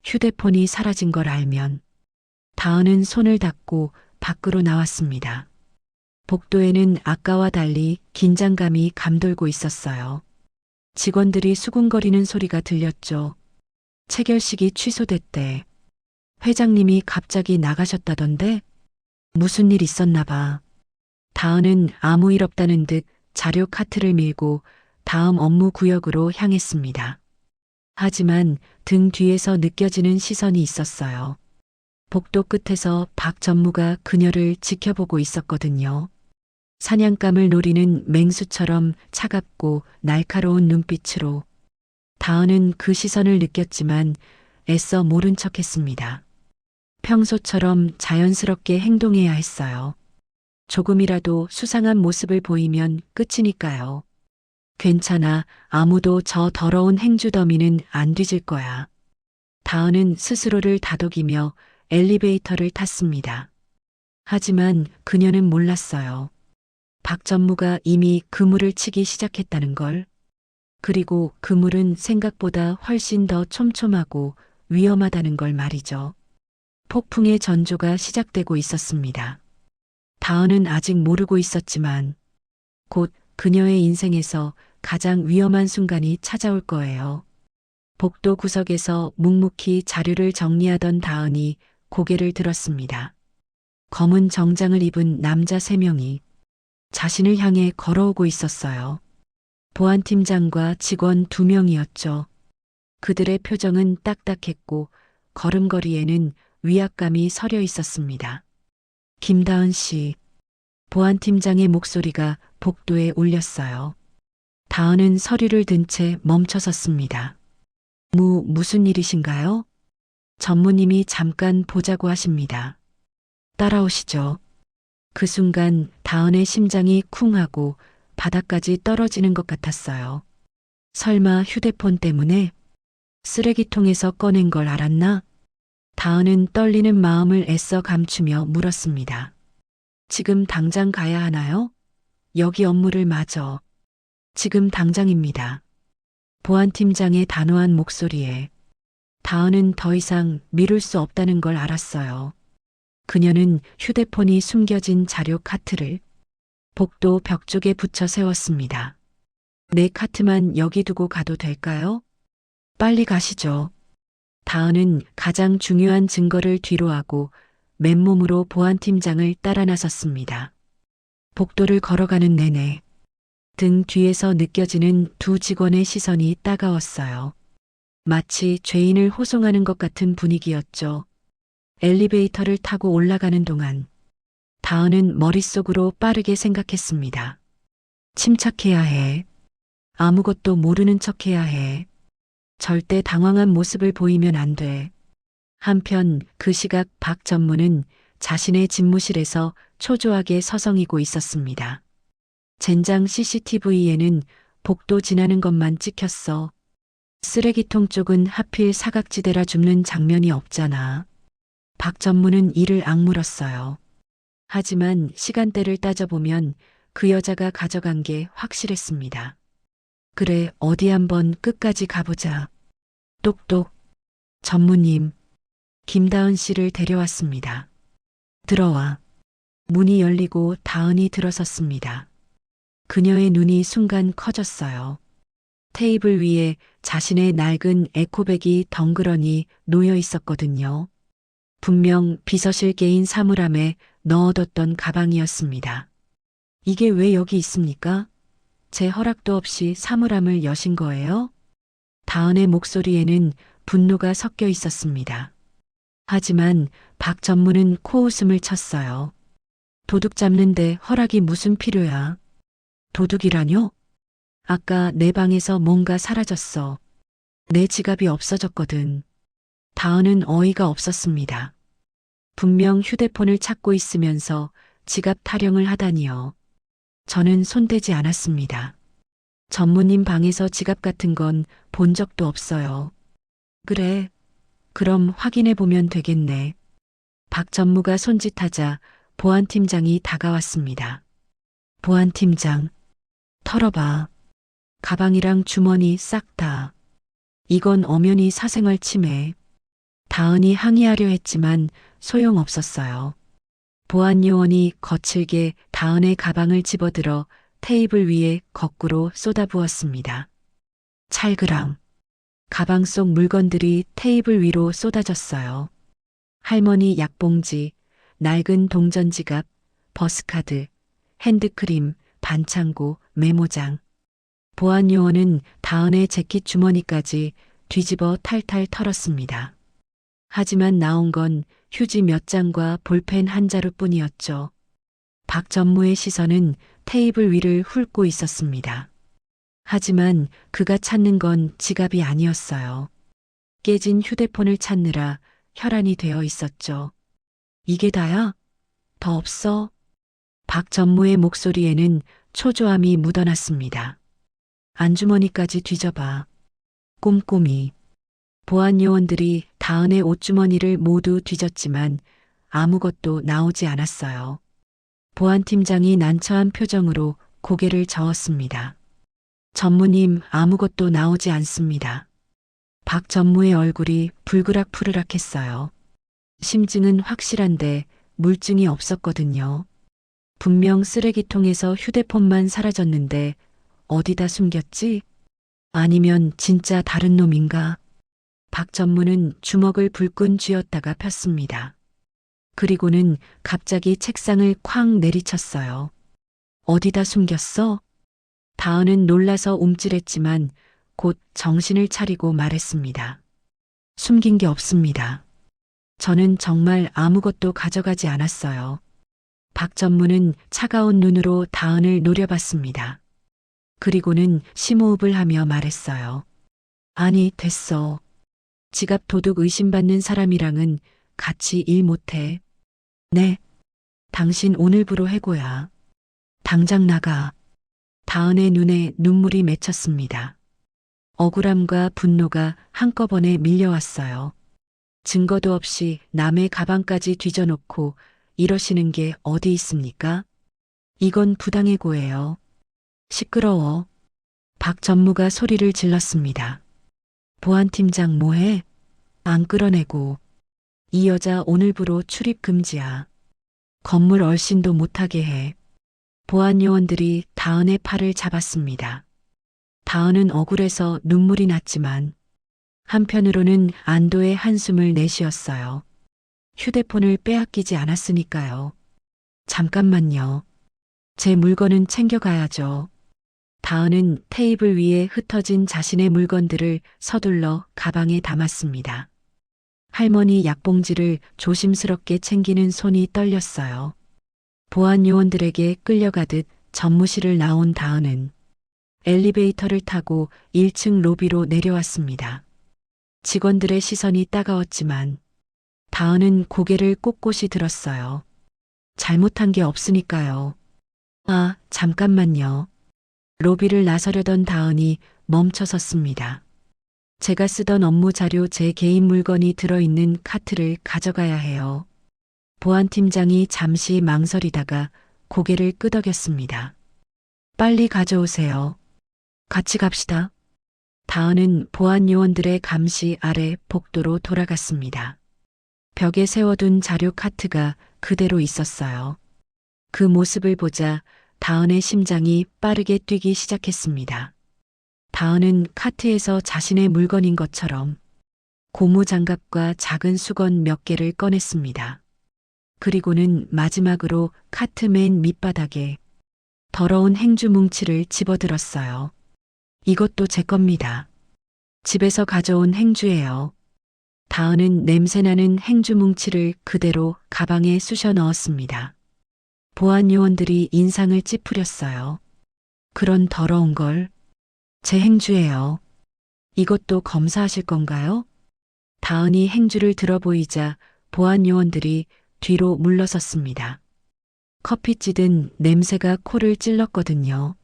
휴대폰이 사라진 걸 알면. 다은은 손을 닦고 밖으로 나왔습니다. 복도에는 아까와 달리 긴장감이 감돌고 있었어요. 직원들이 수군거리는 소리가 들렸죠. 체결식이 취소됐대. 회장님이 갑자기 나가셨다던데? 무슨 일 있었나 봐. 다은은 아무 일 없다는 듯 자료 카트를 밀고 다음 업무 구역으로 향했습니다. 하지만 등 뒤에서 느껴지는 시선이 있었어요. 복도 끝에서 박 전무가 그녀를 지켜보고 있었거든요. 사냥감을 노리는 맹수처럼 차갑고 날카로운 눈빛으로. 다은은 그 시선을 느꼈지만 애써 모른 척했습니다. 평소처럼 자연스럽게 행동해야 했어요. 조금이라도 수상한 모습을 보이면 끝이니까요. 괜찮아, 아무도 저 더러운 행주더미는 안 뒤질 거야. 다은은 스스로를 다독이며 엘리베이터를 탔습니다. 하지만 그녀는 몰랐어요. 박 전무가 이미 그물을 치기 시작했다는 걸. 그리고 그물은 생각보다 훨씬 더 촘촘하고 위험하다는 걸 말이죠. 폭풍의 전조가 시작되고 있었습니다. 다은은 아직 모르고 있었지만 곧 그녀의 인생에서 가장 위험한 순간이 찾아올 거예요. 복도 구석에서 묵묵히 자료를 정리하던 다은이 고개를 들었습니다. 검은 정장을 입은 남자 3명이 자신을 향해 걸어오고 있었어요. 보안팀장과 직원 2명이었죠. 그들의 표정은 딱딱했고 걸음걸이에는 위압감이 서려 있었습니다. 김다은 씨, 보안팀장의 목소리가 복도에 울렸어요. 다은은 서류를 든 채 멈춰섰습니다. 무슨 일이신가요? 전무님이 잠깐 보자고 하십니다. 따라오시죠. 그 순간 다은의 심장이 쿵하고 바닥까지 떨어지는 것 같았어요. 설마 휴대폰 때문에? 쓰레기통에서 꺼낸 걸 알았나? 다은은 떨리는 마음을 애써 감추며 물었습니다. 지금 당장 가야 하나요? 여기 업무를 마저. 지금 당장입니다. 보안팀장의 단호한 목소리에 다은은 더 이상 미룰 수 없다는 걸 알았어요. 그녀는 휴대폰이 숨겨진 자료 카트를 복도 벽 쪽에 붙여 세웠습니다. 내 카트만 여기 두고 가도 될까요? 빨리 가시죠. 다은은 가장 중요한 증거를 뒤로하고 맨몸으로 보안팀장을 따라 나섰습니다. 복도를 걸어가는 내내 등 뒤에서 느껴지는 2 직원의 시선이 따가웠어요. 마치 죄인을 호송하는 것 같은 분위기였죠. 엘리베이터를 타고 올라가는 동안 다은은 머릿속으로 빠르게 생각했습니다. 침착해야 해. 아무것도 모르는 척해야 해. 절대 당황한 모습을 보이면 안 돼. 한편 그 시각 박 전무는 자신의 집무실에서 초조하게 서성이고 있었습니다. 젠장 CCTV에는 복도 지나는 것만 찍혔어. 쓰레기통 쪽은 하필 사각지대라 줍는 장면이 없잖아. 박 전무는 이를 악물었어요. 하지만 시간대를 따져보면 그 여자가 가져간 게 확실했습니다. 그래, 어디 한번 끝까지 가보자. 똑똑. 전무님, 김다은 씨를 데려왔습니다. 들어와. 문이 열리고 다은이 들어섰습니다. 그녀의 눈이 순간 커졌어요. 테이블 위에 자신의 낡은 에코백이 덩그러니 놓여 있었거든요. 분명 비서실 개인 사물함에 넣어뒀던 가방이었습니다. 이게 왜 여기 있습니까? 제 허락도 없이 사물함을 여신 거예요? 다은의 목소리에는 분노가 섞여 있었습니다. 하지만 박 전무는 코웃음을 쳤어요. 도둑 잡는데 허락이 무슨 필요야? 도둑이라뇨? 아까 내 방에서 뭔가 사라졌어. 내 지갑이 없어졌거든. 다은은 어이가 없었습니다. 분명 휴대폰을 찾고 있으면서 지갑 타령을 하다니요. 저는 손대지 않았습니다. 전무님 방에서 지갑 같은 건 본 적도 없어요. 그래. 그럼 확인해 보면 되겠네. 박 전무가 손짓하자 보안팀장이 다가왔습니다. 보안팀장, 털어봐. 가방이랑 주머니 싹 다. 이건 엄연히 사생활 침해. 다은이 항의하려 했지만 소용없었어요. 보안 요원이 거칠게 다은의 가방을 집어들어 테이블 위에 거꾸로 쏟아부었습니다. 찰그랑. 가방 속 물건들이 테이블 위로 쏟아졌어요. 할머니 약봉지, 낡은 동전 지갑, 버스카드, 핸드크림, 반창고, 메모장. 보안 요원은 다은의 재킷 주머니까지 뒤집어 탈탈 털었습니다. 하지만 나온 건 휴지 몇 장과 볼펜 한 자루뿐이었죠. 박 전무의 시선은 테이블 위를 훑고 있었습니다. 하지만 그가 찾는 건 지갑이 아니었어요. 깨진 휴대폰을 찾느라 혈안이 되어 있었죠. 이게 다야? 더 없어? 박 전무의 목소리에는 초조함이 묻어났습니다. 안주머니까지 뒤져봐. 꼼꼼히. 보안 요원들이 다은의 옷주머니를 모두 뒤졌지만 아무것도 나오지 않았어요. 보안팀장이 난처한 표정으로 고개를 저었습니다. 전무님, 아무것도 나오지 않습니다. 박 전무의 얼굴이 불그락푸르락했어요. 심증은 확실한데 물증이 없었거든요. 분명 쓰레기통에서 휴대폰만 사라졌는데 어디다 숨겼지? 아니면 진짜 다른 놈인가? 박 전무는 주먹을 불끈 쥐었다가 폈습니다. 그리고는 갑자기 책상을 쾅 내리쳤어요. 어디다 숨겼어? 다은은 놀라서 움찔했지만 곧 정신을 차리고 말했습니다. 숨긴 게 없습니다. 저는 정말 아무것도 가져가지 않았어요. 박 전무는 차가운 눈으로 다은을 노려봤습니다. 그리고는 심호흡을 하며 말했어요. 아니, 됐어. 지갑 도둑 의심받는 사람이랑은 같이 일 못해. 네. 당신 오늘부로 해고야. 당장 나가. 다은의 눈에 눈물이 맺혔습니다. 억울함과 분노가 한꺼번에 밀려왔어요. 증거도 없이 남의 가방까지 뒤져놓고 이러시는 게 어디 있습니까? 이건 부당해고예요. 시끄러워. 박 전무가 소리를 질렀습니다. 보안팀장 뭐해? 안 끌어내고. 이 여자 오늘부로 출입 금지야. 건물 얼씬도 못하게 해. 보안 요원들이 다은의 팔을 잡았습니다. 다은은 억울해서 눈물이 났지만 한편으로는 안도의 한숨을 내쉬었어요. 휴대폰을 빼앗기지 않았으니까요. 잠깐만요. 제 물건은 챙겨가야죠. 다은은 테이블 위에 흩어진 자신의 물건들을 서둘러 가방에 담았습니다. 할머니 약봉지를 조심스럽게 챙기는 손이 떨렸어요. 보안 요원들에게 끌려가듯 전무실을 나온 다은은 엘리베이터를 타고 1층 로비로 내려왔습니다. 직원들의 시선이 따가웠지만 다은은 고개를 꼿꼿이 들었어요. 잘못한 게 없으니까요. 아, 잠깐만요. 로비를 나서려던 다은이 멈춰섰습니다. 제가 쓰던 업무 자료 제 개인 물건이 들어있는 카트를 가져가야 해요. 보안팀장이 잠시 망설이다가 고개를 끄덕였습니다. 빨리 가져오세요. 같이 갑시다. 다은은 보안 요원들의 감시 아래 복도로 돌아갔습니다. 벽에 세워둔 자료 카트가 그대로 있었어요. 그 모습을 보자 다은의 심장이 빠르게 뛰기 시작했습니다. 다은은 카트에서 자신의 물건인 것처럼 고무장갑과 작은 수건 몇 개를 꺼냈습니다. 그리고는 마지막으로 카트 맨 밑바닥에 더러운 행주 뭉치를 집어들었어요. 이것도 제 겁니다. 집에서 가져온 행주예요. 다은은 냄새나는 행주 뭉치를 그대로 가방에 쑤셔 넣었습니다. 보안 요원들이 인상을 찌푸렸어요. 그런 더러운 걸 제 행주예요. 이것도 검사하실 건가요? 다은이 행주를 들어보이자 보안 요원들이 뒤로 물러섰습니다. 커피 찌든 냄새가 코를 찔렀거든요.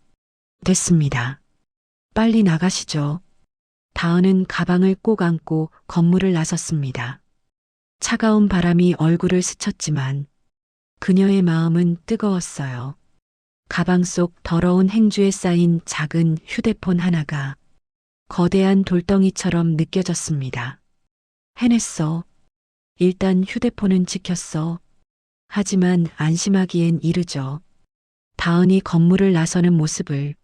됐습니다. 빨리 나가시죠. 다은은 가방을 꼭 안고 건물을 나섰습니다. 차가운 바람이 얼굴을 스쳤지만 그녀의 마음은 뜨거웠어요. 가방 속 더러운 행주에 쌓인 작은 휴대폰 하나가 거대한 돌덩이처럼 느껴졌습니다. 해냈어. 일단 휴대폰은 지켰어. 하지만 안심하기엔 이르죠. 다은이 건물을 나서는 모습을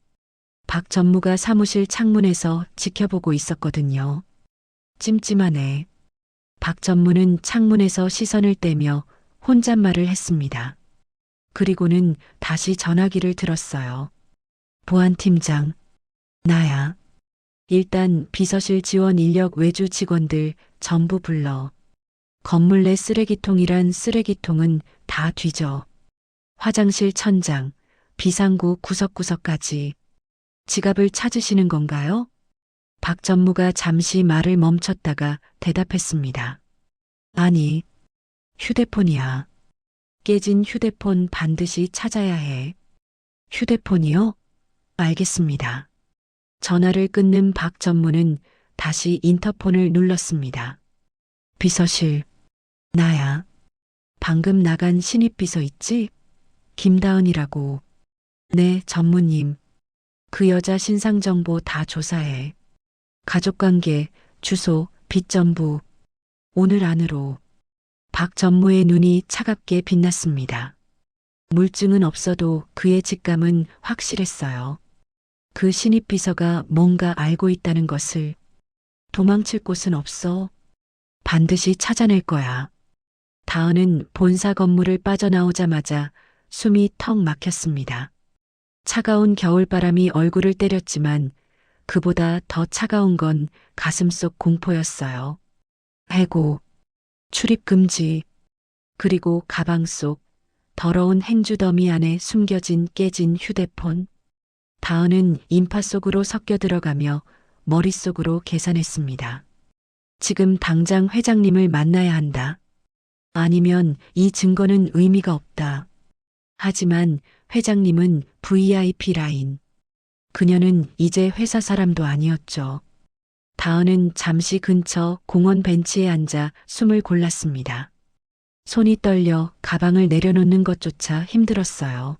박 전무가 사무실 창문에서 지켜보고 있었거든요. 찜찜하네. 박 전무는 창문에서 시선을 떼며 혼잣말을 했습니다. 그리고는 다시 전화기를 들었어요. 보안팀장, 나야. 일단 비서실 지원 인력 외주 직원들 전부 불러. 건물 내 쓰레기통이란 쓰레기통은 다 뒤져. 화장실 천장, 비상구 구석구석까지. 지갑을 찾으시는 건가요? 박 전무가 잠시 말을 멈췄다가 대답했습니다. 아니, 휴대폰이야. 깨진 휴대폰 반드시 찾아야 해. 휴대폰이요? 알겠습니다. 전화를 끊는 박 전무는 다시 인터폰을 눌렀습니다. 비서실, 나야. 방금 나간 신입 비서 있지? 김다은이라고. 네, 전무님. 그 여자 신상 정보 다 조사해. 가족관계, 주소, 빚 전부. 오늘 안으로. 박 전무의 눈이 차갑게 빛났습니다. 물증은 없어도 그의 직감은 확실했어요. 그 신입 비서가 뭔가 알고 있다는 것을. 도망칠 곳은 없어. 반드시 찾아낼 거야. 다은은 본사 건물을 빠져나오자마자 숨이 턱 막혔습니다. 차가운 겨울바람이 얼굴을 때렸지만 그보다 더 차가운 건 가슴속 공포였어요. 해고, 출입 금지, 그리고 가방 속 더러운 행주 더미 안에 숨겨진 깨진 휴대폰. 다은은 인파 속으로 섞여 들어가며 머릿속으로 계산했습니다. 지금 당장 회장님을 만나야 한다. 아니면 이 증거는 의미가 없다. 하지만 회장님은 VIP 라인. 그녀는 이제 회사 사람도 아니었죠. 다은은 잠시 근처 공원 벤치에 앉아 숨을 골랐습니다. 손이 떨려 가방을 내려놓는 것조차 힘들었어요.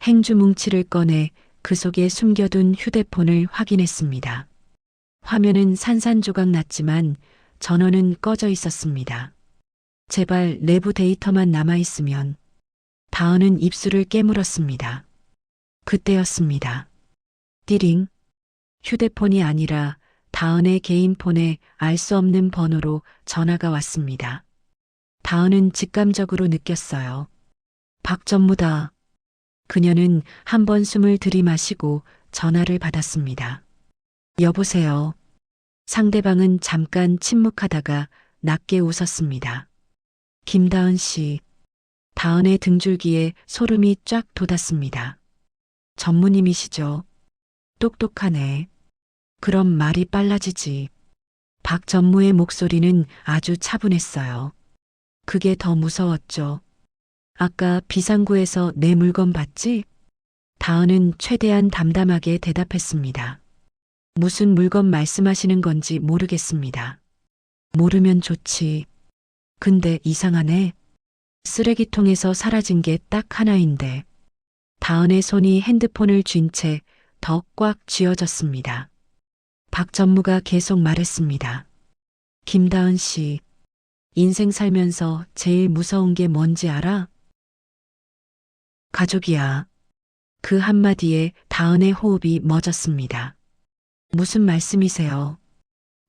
행주 뭉치를 꺼내 그 속에 숨겨둔 휴대폰을 확인했습니다. 화면은 산산조각 났지만 전원은 꺼져 있었습니다. 제발 내부 데이터만 남아있으면. 다은은 입술을 깨물었습니다. 그때였습니다. 띠링. 휴대폰이 아니라 다은의 개인 폰에 알 수 없는 번호로 전화가 왔습니다. 다은은 직감적으로 느꼈어요. 박 전무다. 그녀는 한 번 숨을 들이마시고 전화를 받았습니다. 여보세요. 상대방은 잠깐 침묵하다가 낮게 웃었습니다. 김다은 씨. 다은의 등줄기에 소름이 쫙 돋았습니다. 전무님이시죠? 똑똑하네. 그럼 말이 빨라지지. 박 전무의 목소리는 아주 차분했어요. 그게 더 무서웠죠. 아까 비상구에서 내 물건 봤지? 다은은 최대한 담담하게 대답했습니다. 무슨 물건 말씀하시는 건지 모르겠습니다. 모르면 좋지. 근데 이상하네. 쓰레기통에서 사라진 게 딱 하나인데. 다은의 손이 핸드폰을 쥔 채 더 꽉 쥐어졌습니다. 박 전무가 계속 말했습니다. 김다은 씨, 인생 살면서 제일 무서운 게 뭔지 알아? 가족이야. 그 한마디에 다은의 호흡이 멎었습니다. 무슨 말씀이세요?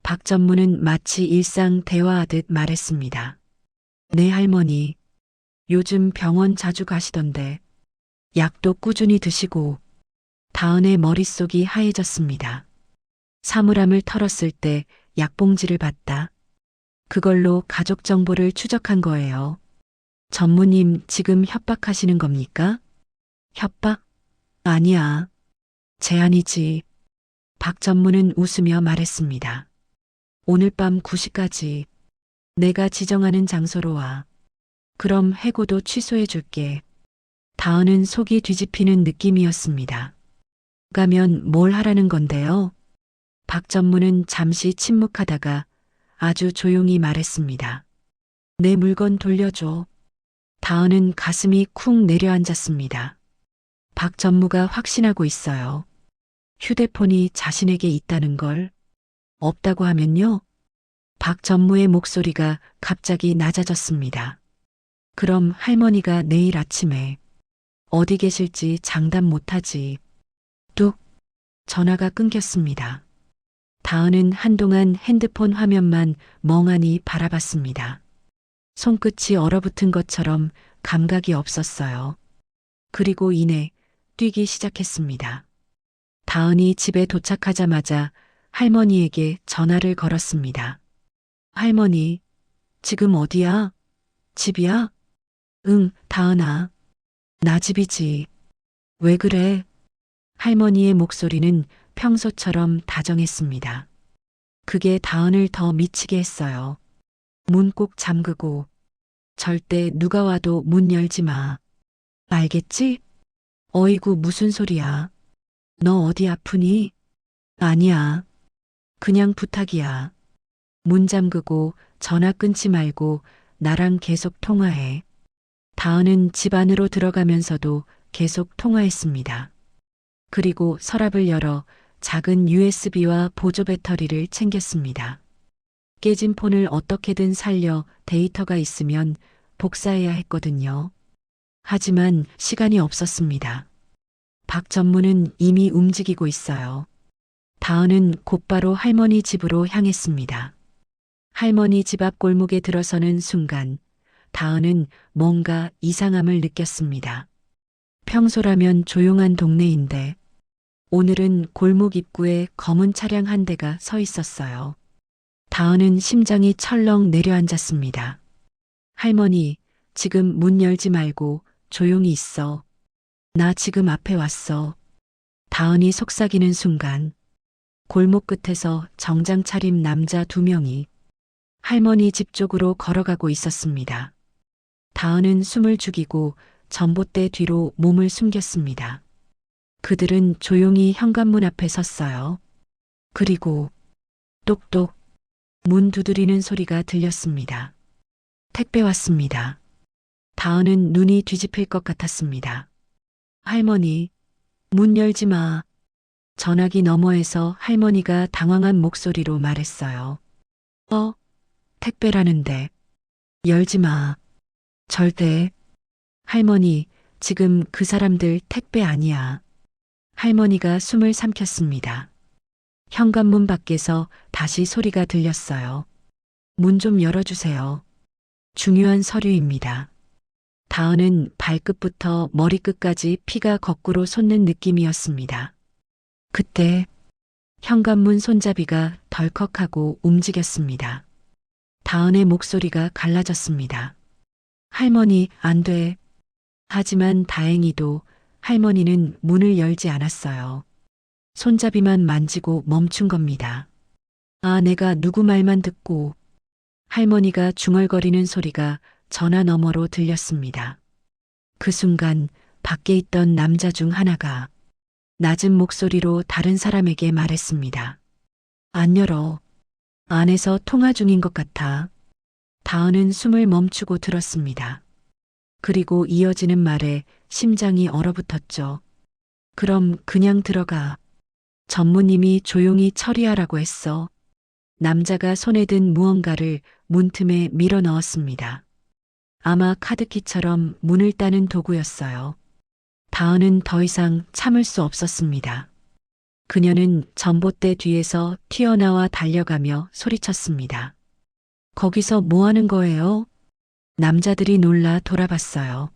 박 전무는 마치 일상 대화하듯 말했습니다. 네, 할머니. 요즘 병원 자주 가시던데 약도 꾸준히 드시고. 다은의 머릿속이 하얘졌습니다. 사물함을 털었을 때 약봉지를 봤다. 그걸로 가족 정보를 추적한 거예요. 전무님 지금 협박하시는 겁니까? 협박? 아니야. 제안이지. 박 전무는 웃으며 말했습니다. 오늘 밤 9시까지 내가 지정하는 장소로 와. 그럼 해고도 취소해 줄게. 다은은 속이 뒤집히는 느낌이었습니다. 가면 뭘 하라는 건데요? 박 전무는 잠시 침묵하다가 아주 조용히 말했습니다. 내 물건 돌려줘. 다은은 가슴이 쿵 내려앉았습니다. 박 전무가 확신하고 있어요. 휴대폰이 자신에게 있다는 걸. 없다고 하면요? 박 전무의 목소리가 갑자기 낮아졌습니다. 그럼 할머니가 내일 아침에 어디 계실지 장담 못하지. 뚝. 전화가 끊겼습니다. 다은은 한동안 핸드폰 화면만 멍하니 바라봤습니다. 손끝이 얼어붙은 것처럼 감각이 없었어요. 그리고 이내 뛰기 시작했습니다. 다은이 집에 도착하자마자 할머니에게 전화를 걸었습니다. 할머니, 지금 어디야? 집이야? 응, 다은아. 나 집이지. 왜 그래? 할머니의 목소리는 평소처럼 다정했습니다. 그게 다은을 더 미치게 했어요. 문 꼭 잠그고 절대 누가 와도 문 열지 마. 알겠지? 어이구 무슨 소리야. 너 어디 아프니? 아니야. 그냥 부탁이야. 문 잠그고 전화 끊지 말고 나랑 계속 통화해. 다은은 집 안으로 들어가면서도 계속 통화했습니다. 그리고 서랍을 열어 작은 USB와 보조 배터리를 챙겼습니다. 깨진 폰을 어떻게든 살려 데이터가 있으면 복사해야 했거든요. 하지만 시간이 없었습니다. 박 전무는 이미 움직이고 있어요. 다은은 곧바로 할머니 집으로 향했습니다. 할머니 집 앞 골목에 들어서는 순간 다은은 뭔가 이상함을 느꼈습니다. 평소라면 조용한 동네인데 오늘은 골목 입구에 검은 차량 한 대가 서 있었어요. 다은은 심장이 철렁 내려앉았습니다. 할머니, 지금 문 열지 말고 조용히 있어. 나 지금 앞에 왔어. 다은이 속삭이는 순간 골목 끝에서 정장 차림 남자 2명이 할머니 집 쪽으로 걸어가고 있었습니다. 다은은 숨을 죽이고 전봇대 뒤로 몸을 숨겼습니다. 그들은 조용히 현관문 앞에 섰어요. 그리고 똑똑 문 두드리는 소리가 들렸습니다. 택배 왔습니다. 다은은 눈이 뒤집힐 것 같았습니다. 할머니, 문 열지 마. 전화기 너머에서 할머니가 당황한 목소리로 말했어요. 택배라는데. 열지 마. 절대. 할머니, 지금 그 사람들 택배 아니야. 할머니가 숨을 삼켰습니다. 현관문 밖에서 다시 소리가 들렸어요. 문 좀 열어주세요. 중요한 서류입니다. 다은은 발끝부터 머리끝까지 피가 거꾸로 솟는 느낌이었습니다. 그때 현관문 손잡이가 덜컥하고 움직였습니다. 다은의 목소리가 갈라졌습니다. 할머니, 안 돼. 하지만 다행히도 할머니는 문을 열지 않았어요. 손잡이만 만지고 멈춘 겁니다. 아, 내가 누구 말만 듣고. 할머니가 중얼거리는 소리가 전화 너머로 들렸습니다. 그 순간 밖에 있던 남자 중 하나가 낮은 목소리로 다른 사람에게 말했습니다. 안 열어. 안에서 통화 중인 것 같아. 다은은 숨을 멈추고 들었습니다. 그리고 이어지는 말에 심장이 얼어붙었죠. 그럼 그냥 들어가. 전무님이 조용히 처리하라고 했어. 남자가 손에 든 무언가를 문틈에 밀어 넣었습니다. 아마 카드키처럼 문을 따는 도구였어요. 다은은 더 이상 참을 수 없었습니다. 그녀는 전봇대 뒤에서 튀어나와 달려가며 소리쳤습니다. 거기서 뭐 하는 거예요? 남자들이 놀라 돌아봤어요.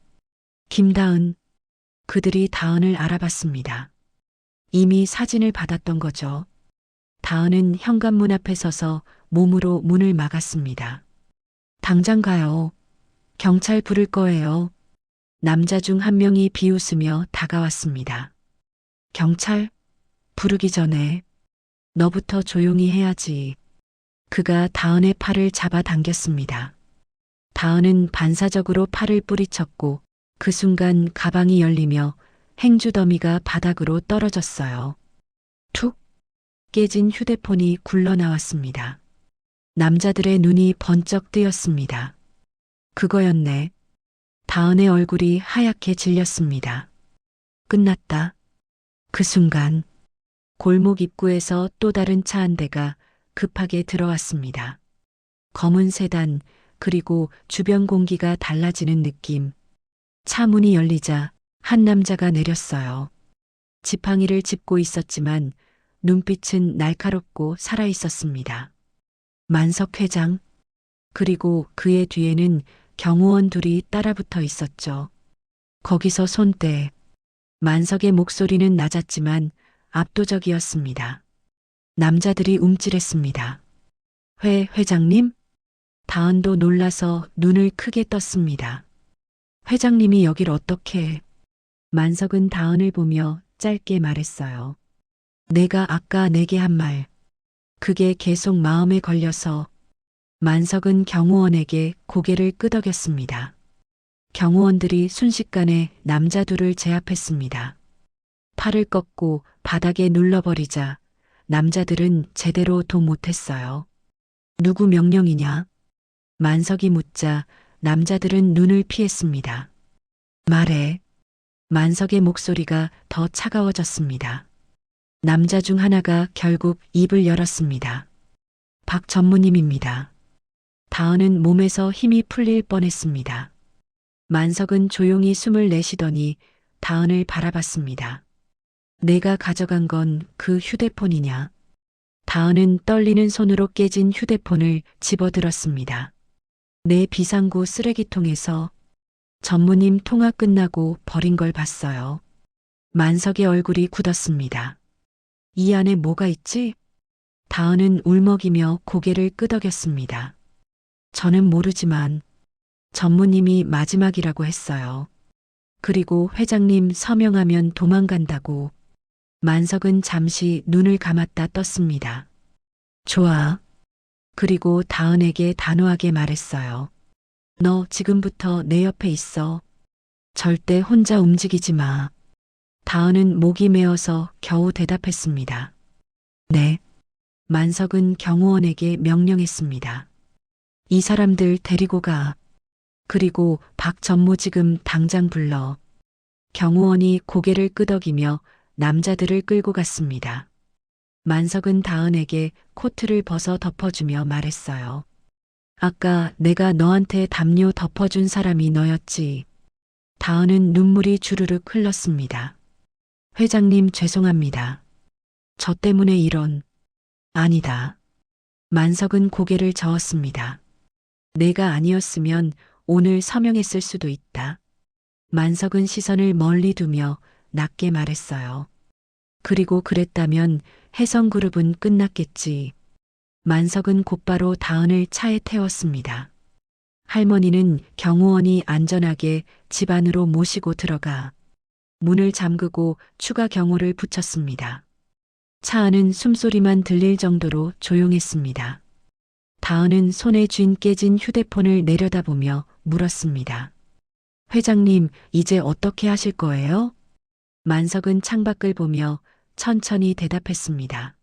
김다은. 그들이 다은을 알아봤습니다. 이미 사진을 받았던 거죠. 다은은 현관문 앞에 서서 몸으로 문을 막았습니다. 당장 가요. 경찰 부를 거예요. 남자 중 한 명이 비웃으며 다가왔습니다. 경찰? 부르기 전에 너부터 조용히 해야지. 그가 다은의 팔을 잡아 당겼습니다. 다은은 반사적으로 팔을 뿌리쳤고 그 순간 가방이 열리며 행주더미가 바닥으로 떨어졌어요. 툭! 깨진 휴대폰이 굴러나왔습니다. 남자들의 눈이 번쩍 뜨였습니다. 그거였네. 다은의 얼굴이 하얗게 질렸습니다. 끝났다. 그 순간 골목 입구에서 또 다른 차 한 대가 급하게 들어왔습니다. 검은 세단, 그리고 주변 공기가 달라지는 느낌. 차 문이 열리자 한 남자가 내렸어요. 지팡이를 짚고 있었지만 눈빛은 날카롭고 살아 있었습니다. 만석 회장, 그리고 그의 뒤에는 경호원 둘이 따라붙어 있었죠. 거기서 손대. 만석의 목소리는 낮았지만 압도적이었습니다. 남자들이 움찔했습니다. 회장님? 다은도 놀라서 눈을 크게 떴습니다. 회장님이 여길 어떻게? 만석은 다은을 보며 짧게 말했어요. 내가 아까 내게 한 말. 그게 계속 마음에 걸려서. 만석은 경호원에게 고개를 끄덕였습니다. 경호원들이 순식간에 남자 둘을 제압했습니다. 팔을 꺾고 바닥에 눌러버리자 남자들은 제대로 도 못했어요. 누구 명령이냐? 만석이 묻자 남자들은 눈을 피했습니다. 말해. 만석의 목소리가 더 차가워졌습니다. 남자 중 하나가 결국 입을 열었습니다. 박 전무님입니다. 다은은 몸에서 힘이 풀릴 뻔했습니다. 만석은 조용히 숨을 내쉬더니 다은을 바라봤습니다. 내가 가져간 건 그 휴대폰이냐? 다은은 떨리는 손으로 깨진 휴대폰을 집어들었습니다. 내 비상구 쓰레기통에서 전무님 통화 끝나고 버린 걸 봤어요. 만석의 얼굴이 굳었습니다. 이 안에 뭐가 있지? 다은은 울먹이며 고개를 끄덕였습니다. 저는 모르지만 전무님이 마지막이라고 했어요. 그리고 회장님 서명하면 도망간다고. 만석은 잠시 눈을 감았다 떴습니다. 좋아. 그리고 다은에게 단호하게 말했어요. 너 지금부터 내 옆에 있어. 절대 혼자 움직이지 마. 다은은 목이 메어서 겨우 대답했습니다. 네. 만석은 경호원에게 명령했습니다. 이 사람들 데리고 가. 그리고 박 전무 지금 당장 불러. 경호원이 고개를 끄덕이며 남자들을 끌고 갔습니다. 만석은 다은에게 코트를 벗어 덮어주며 말했어요. 아까 내가 너한테 담요 덮어준 사람이 너였지. 다은은 눈물이 주르륵 흘렀습니다. 회장님 죄송합니다. 저 때문에 이런. 아니다. 만석은 고개를 저었습니다. 내가 아니었으면 오늘 서명했을 수도 있다. 만석은 시선을 멀리 두며 낮게 말했어요. 그리고 그랬다면 혜성그룹은 끝났겠지. 만석은 곧바로 다은을 차에 태웠습니다. 할머니는 경호원이 안전하게 집 안으로 모시고 들어가 문을 잠그고 추가 경호를 붙였습니다. 차 안은 숨소리만 들릴 정도로 조용했습니다. 다은은 손에 쥔 깨진 휴대폰을 내려다보며 물었습니다. 회장님, 이제 어떻게 하실 거예요? 만석은 창밖을 보며 천천히 대답했습니다.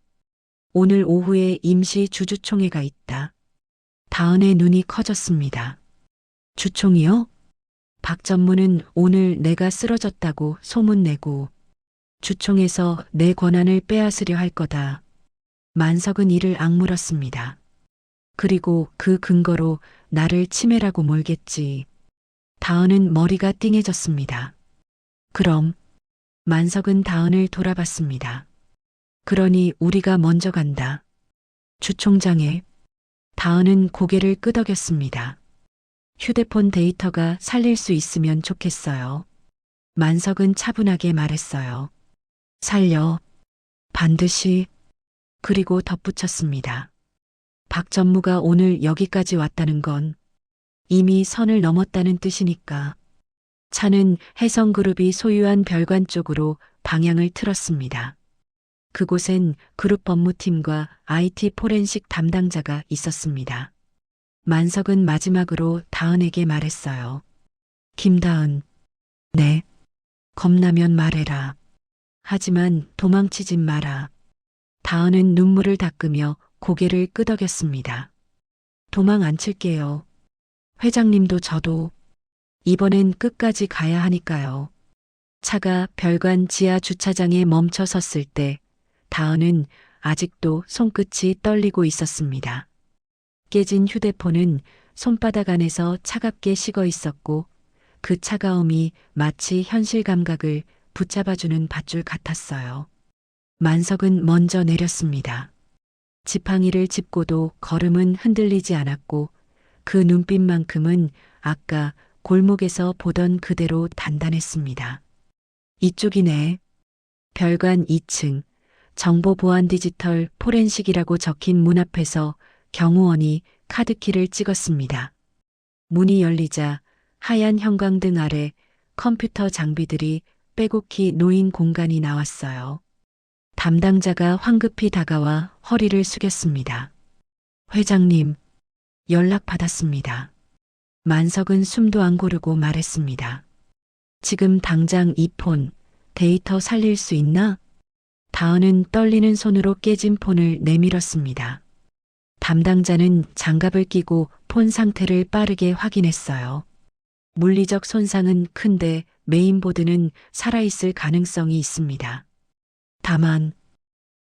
오늘 오후에 임시 주주총회가 있다. 다은의 눈이 커졌습니다. 주총이요? 박 전무는 오늘 내가 쓰러졌다고 소문내고 주총에서 내 권한을 빼앗으려 할 거다. 만석은 이를 악물었습니다. 그리고 그 근거로 나를 치매라고 몰겠지. 다은은 머리가 띵해졌습니다. 그럼 만석은 다은을 돌아봤습니다. 그러니 우리가 먼저 간다. 주 총장에 다은은 고개를 끄덕였습니다. 휴대폰 데이터가 살릴 수 있으면 좋겠어요. 만석은 차분하게 말했어요. 살려. 반드시. 그리고 덧붙였습니다. 박 전무가 오늘 여기까지 왔다는 건 이미 선을 넘었다는 뜻이니까. 차는 혜성그룹이 소유한 별관 쪽으로 방향을 틀었습니다. 그곳엔 그룹 법무팀과 IT 포렌식 담당자가 있었습니다. 만석은 마지막으로 다은에게 말했어요. 김다은. 네. 겁나면 말해라. 하지만 도망치진 마라. 다은은 눈물을 닦으며 고개를 끄덕였습니다. 도망 안 칠게요. 회장님도 저도 이번엔 끝까지 가야 하니까요. 차가 별관 지하 주차장에 멈춰 섰을 때 다은은 아직도 손끝이 떨리고 있었습니다. 깨진 휴대폰은 손바닥 안에서 차갑게 식어 있었고 그 차가움이 마치 현실 감각을 붙잡아주는 밧줄 같았어요. 만석은 먼저 내렸습니다. 지팡이를 짚고도 걸음은 흔들리지 않았고 그 눈빛만큼은 아까 골목에서 보던 그대로 단단했습니다. 이쪽이네. 별관 2층 정보보안 디지털 포렌식이라고 적힌 문 앞에서 경호원이 카드키를 찍었습니다. 문이 열리자 하얀 형광등 아래 컴퓨터 장비들이 빼곡히 놓인 공간이 나왔어요. 담당자가 황급히 다가와 허리를 숙였습니다. 회장님, 연락 받았습니다. 만석은 숨도 안 고르고 말했습니다. 지금 당장 이 폰, 데이터 살릴 수 있나? 다은은 떨리는 손으로 깨진 폰을 내밀었습니다. 담당자는 장갑을 끼고 폰 상태를 빠르게 확인했어요. 물리적 손상은 큰데 메인보드는 살아있을 가능성이 있습니다. 다만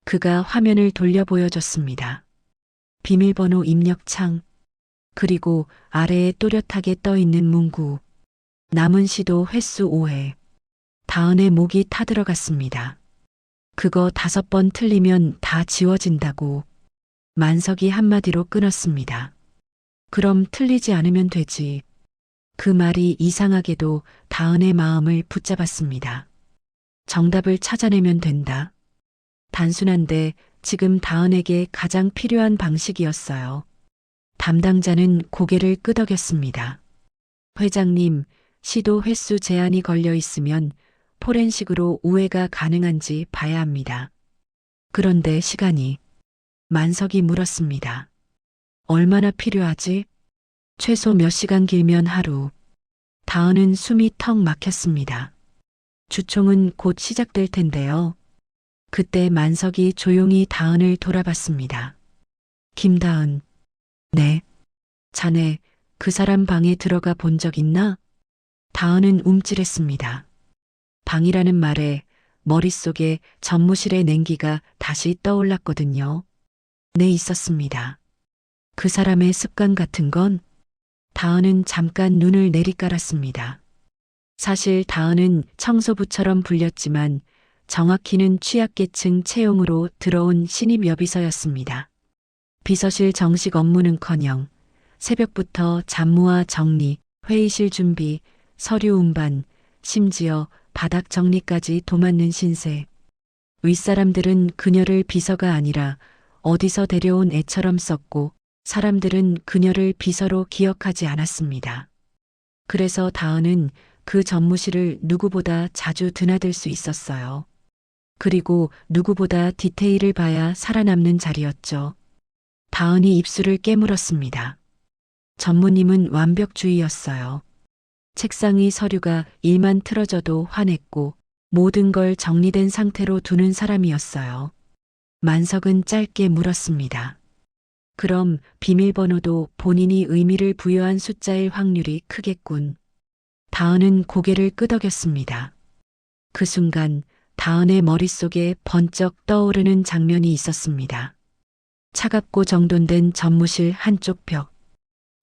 그가 화면을 돌려 보여줬습니다. 비밀번호 입력창, 그리고 아래에 또렷하게 떠있는 문구, 남은 시도 횟수 5회. 다은의 목이 타들어갔습니다. 그거 5번 틀리면 다 지워진다고. 만석이 한마디로 끊었습니다. 그럼 틀리지 않으면 되지. 그 말이 이상하게도 다은의 마음을 붙잡았습니다. 정답을 찾아내면 된다. 단순한데 지금 다은에게 가장 필요한 방식이었어요. 담당자는 고개를 끄덕였습니다. 회장님, 시도 횟수 제한이 걸려 있으면 포렌식으로 우회가 가능한지 봐야 합니다. 그런데 시간이? 만석이 물었습니다. 얼마나 필요하지? 최소 몇 시간 길면 하루. 다은은 숨이 턱 막혔습니다. 주총은 곧 시작될 텐데요. 그때 만석이 조용히 다은을 돌아봤습니다. 김다은. 네. 자네 그 사람 방에 들어가 본 적 있나? 다은은 움찔했습니다. 방이라는 말에 머릿속에 전무실의 냉기가 다시 떠올랐거든요. 네, 있었습니다. 그 사람의 습관 같은 건? 다은은 잠깐 눈을 내리깔았습니다. 사실 다은은 청소부처럼 불렸지만 정확히는 취약계층 채용으로 들어온 신입 여비서였습니다. 비서실 정식 업무는커녕 새벽부터 잡무와 정리, 회의실 준비, 서류 운반, 심지어 바닥 정리까지 도맡는 신세. 윗사람들은 그녀를 비서가 아니라 어디서 데려온 애처럼 썼고 사람들은 그녀를 비서로 기억하지 않았습니다. 그래서 다은은 그 전무실을 누구보다 자주 드나들 수 있었어요. 그리고 누구보다 디테일을 봐야 살아남는 자리였죠. 다은이 입술을 깨물었습니다. 전무님은 완벽주의였어요. 책상 위 서류가 일만 틀어져도 화냈고 모든 걸 정리된 상태로 두는 사람이었어요. 만석은 짧게 물었습니다. 그럼 비밀번호도 본인이 의미를 부여한 숫자일 확률이 크겠군. 다은은 고개를 끄덕였습니다. 그 순간 다은의 머릿속에 번쩍 떠오르는 장면이 있었습니다. 차갑고 정돈된 전무실 한쪽 벽,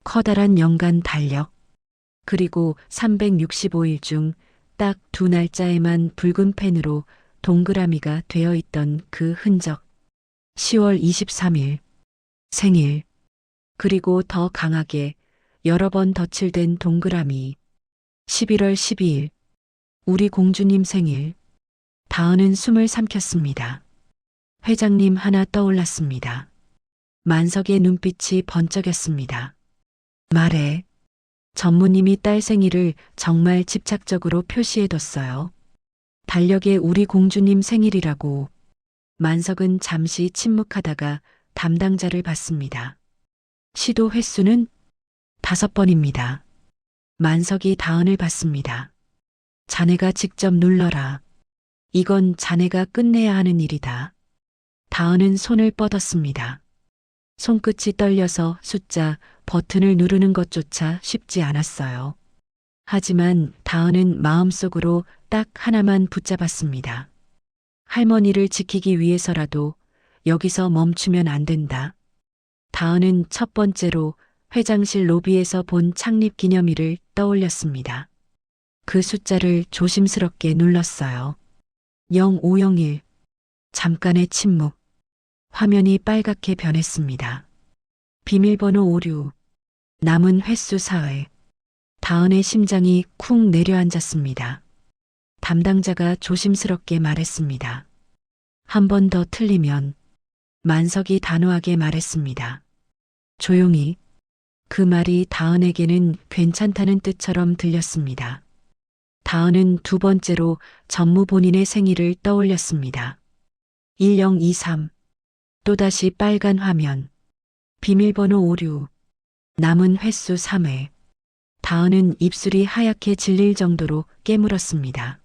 커다란 연간 달력, 그리고 365일 중 딱 2날짜에만 붉은 펜으로 동그라미가 되어 있던 그 흔적. 10월 23일 생일. 그리고 더 강하게 여러 번 덧칠된 동그라미. 11월 12일 우리 공주님 생일. 다은은 숨을 삼켰습니다. 회장님 하나 떠올랐습니다. 만석의 눈빛이 번쩍였습니다. 말해. 전무님이 딸 생일을 정말 집착적으로 표시해뒀어요. 달력에 우리 공주님 생일이라고. 만석은 잠시 침묵하다가 담당자를 봤습니다. 시도 횟수는 5번입니다. 만석이 다은을 봤습니다. 자네가 직접 눌러라. 이건 자네가 끝내야 하는 일이다. 다은은 손을 뻗었습니다. 손끝이 떨려서 숫자 버튼을 누르는 것조차 쉽지 않았어요. 하지만 다은은 마음속으로 딱 하나만 붙잡았습니다. 할머니를 지키기 위해서라도 여기서 멈추면 안 된다. 다은은 첫 번째로 회장실 로비에서 본 창립 기념일을 떠올렸습니다. 그 숫자를 조심스럽게 눌렀어요. 0501. 잠깐의 침묵. 화면이 빨갛게 변했습니다. 비밀번호 오류. 남은 횟수 4회. 다은의 심장이 쿵 내려앉았습니다. 담당자가 조심스럽게 말했습니다. 한 번 더 틀리면. 만석이 단호하게 말했습니다. 조용히. 그 말이 다은에게는 괜찮다는 뜻처럼 들렸습니다. 다은은 두 번째로 전무 본인의 생일을 떠올렸습니다. 1023. 또다시 빨간 화면. 비밀번호 오류. 남은 횟수 3회. 다은은 입술이 하얗게 질릴 정도로 깨물었습니다.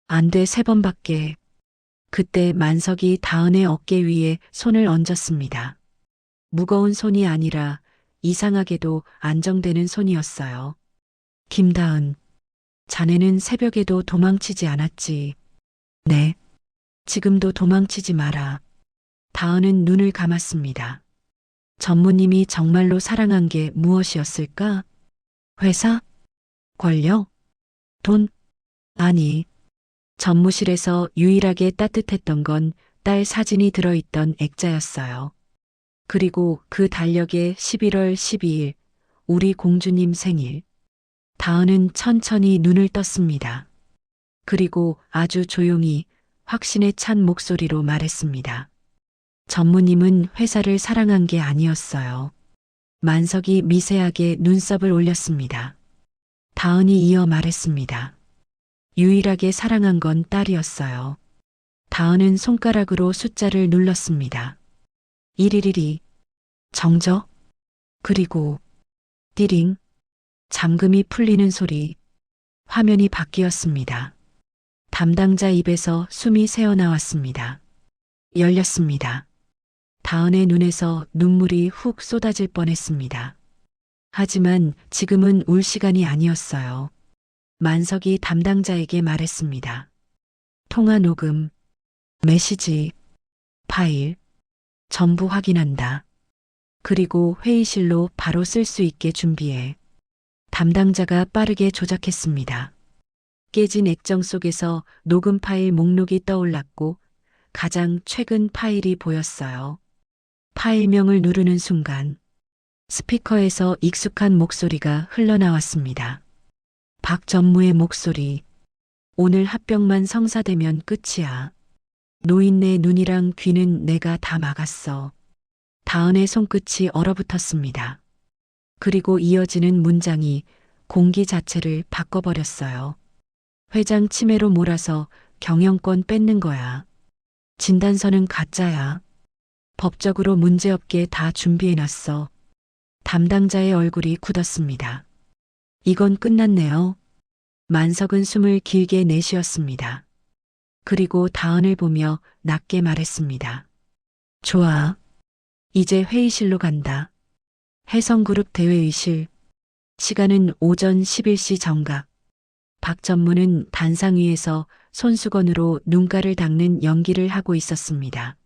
안 돼 3번밖에. 그때 만석이 다은의 어깨 위에 손을 얹었습니다. 무거운 손이 아니라 이상하게도 안정되는 손이었어요. 김다은, 자네는 새벽에도 도망치지 않았지. 네. 지금도 도망치지 마라. 다은은 눈을 감았습니다. 전무님이 정말로 사랑한 게 무엇이었을까? 회사? 권력? 돈? 아니. 전무실에서 유일하게 따뜻했던 건 딸 사진이 들어있던 액자였어요. 그리고 그 달력에 11월 12일, 우리 공주님 생일. 다은은 천천히 눈을 떴습니다. 그리고 아주 조용히 확신에 찬 목소리로 말했습니다. 전무님은 회사를 사랑한 게 아니었어요. 만석이 미세하게 눈썹을 올렸습니다. 다은이 이어 말했습니다. 유일하게 사랑한 건 딸이었어요. 다은은 손가락으로 숫자를 눌렀습니다. 111. 정적. 그리고 띠링. 잠금이 풀리는 소리. 화면이 바뀌었습니다. 담당자 입에서 숨이 새어나왔습니다. 열렸습니다. 다은의 눈에서 눈물이 훅 쏟아질 뻔했습니다. 하지만 지금은 울 시간이 아니었어요. 만석이 담당자에게 말했습니다. 통화 녹음, 메시지, 파일, 전부 확인한다. 그리고 회의실로 바로 쓸 수 있게 준비해. 담당자가 빠르게 조작했습니다. 깨진 액정 속에서 녹음 파일 목록이 떠올랐고 가장 최근 파일이 보였어요. 파일명을 누르는 순간 스피커에서 익숙한 목소리가 흘러나왔습니다. 박 전무의 목소리. 오늘 합병만 성사되면 끝이야. 노인네 눈이랑 귀는 내가 다 막았어. 다은의 손끝이 얼어붙었습니다. 그리고 이어지는 문장이 공기 자체를 바꿔버렸어요. 회장 치매로 몰아서 경영권 뺏는 거야. 진단서는 가짜야. 법적으로 문제없게 다 준비해놨어. 담당자의 얼굴이 굳었습니다. 이건 끝났네요. 만석은 숨을 길게 내쉬었습니다. 그리고 다은을 보며 낮게 말했습니다. 좋아. 이제 회의실로 간다. 해성그룹 대회의실. 시간은 오전 11시 정각. 박 전무는 단상 위에서 손수건으로 눈가를 닦는 연기를 하고 있었습니다.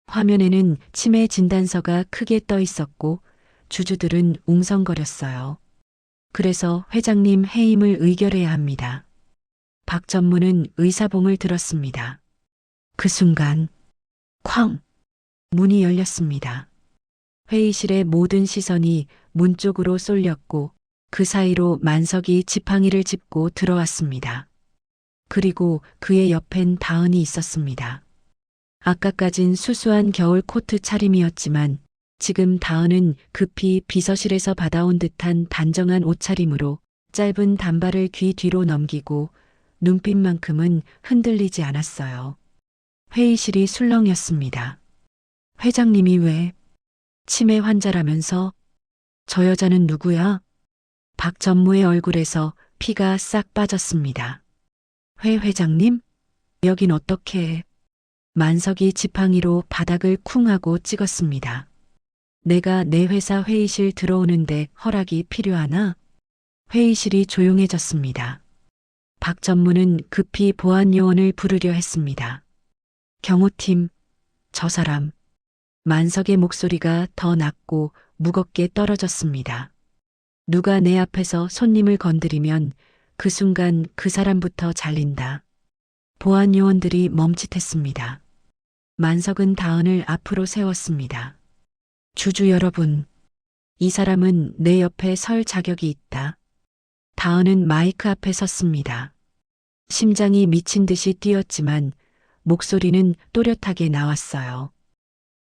화면에는 치매 진단서가 크게 떠 있었고 주주들은 웅성거렸어요. 그래서 회장님 해임을 의결해야 합니다. 박 전무는 의사봉을 들었습니다. 그 순간 쾅! 문이 열렸습니다. 회의실의 모든 시선이 문 쪽으로 쏠렸고 그 사이로 만석이 지팡이를 짚고 들어왔습니다. 그리고 그의 옆엔 다은이 있었습니다. 아까까진 수수한 겨울 코트 차림이었지만 지금 다은은 급히 비서실에서 받아온 듯한 단정한 옷차림으로 짧은 단발을 귀 뒤로 넘기고 눈빛만큼은 흔들리지 않았어요. 회의실이 술렁였습니다. 회장님이 왜? 치매 환자라면서? 저 여자는 누구야? 박 전무의 얼굴에서 피가 싹 빠졌습니다. 회 회장님? 여긴 어떻게 해? 만석이 지팡이로 바닥을 쿵 하고 찍었습니다. 내가 내 회사 회의실 들어오는데 허락이 필요하나? 회의실이 조용해졌습니다. 박 전무는 급히 보안 요원을 부르려 했습니다. 경호팀, 저 사람. 만석의 목소리가 더 낮고 무겁게 떨어졌습니다. 누가 내 앞에서 손님을 건드리면 그 순간 그 사람부터 잘린다. 보안 요원들이 멈칫했습니다. 만석은 다은을 앞으로 세웠습니다. 주주 여러분, 이 사람은 내 옆에 설 자격이 있다. 다은은 마이크 앞에 섰습니다. 심장이 미친 듯이 뛰었지만 목소리는 또렷하게 나왔어요.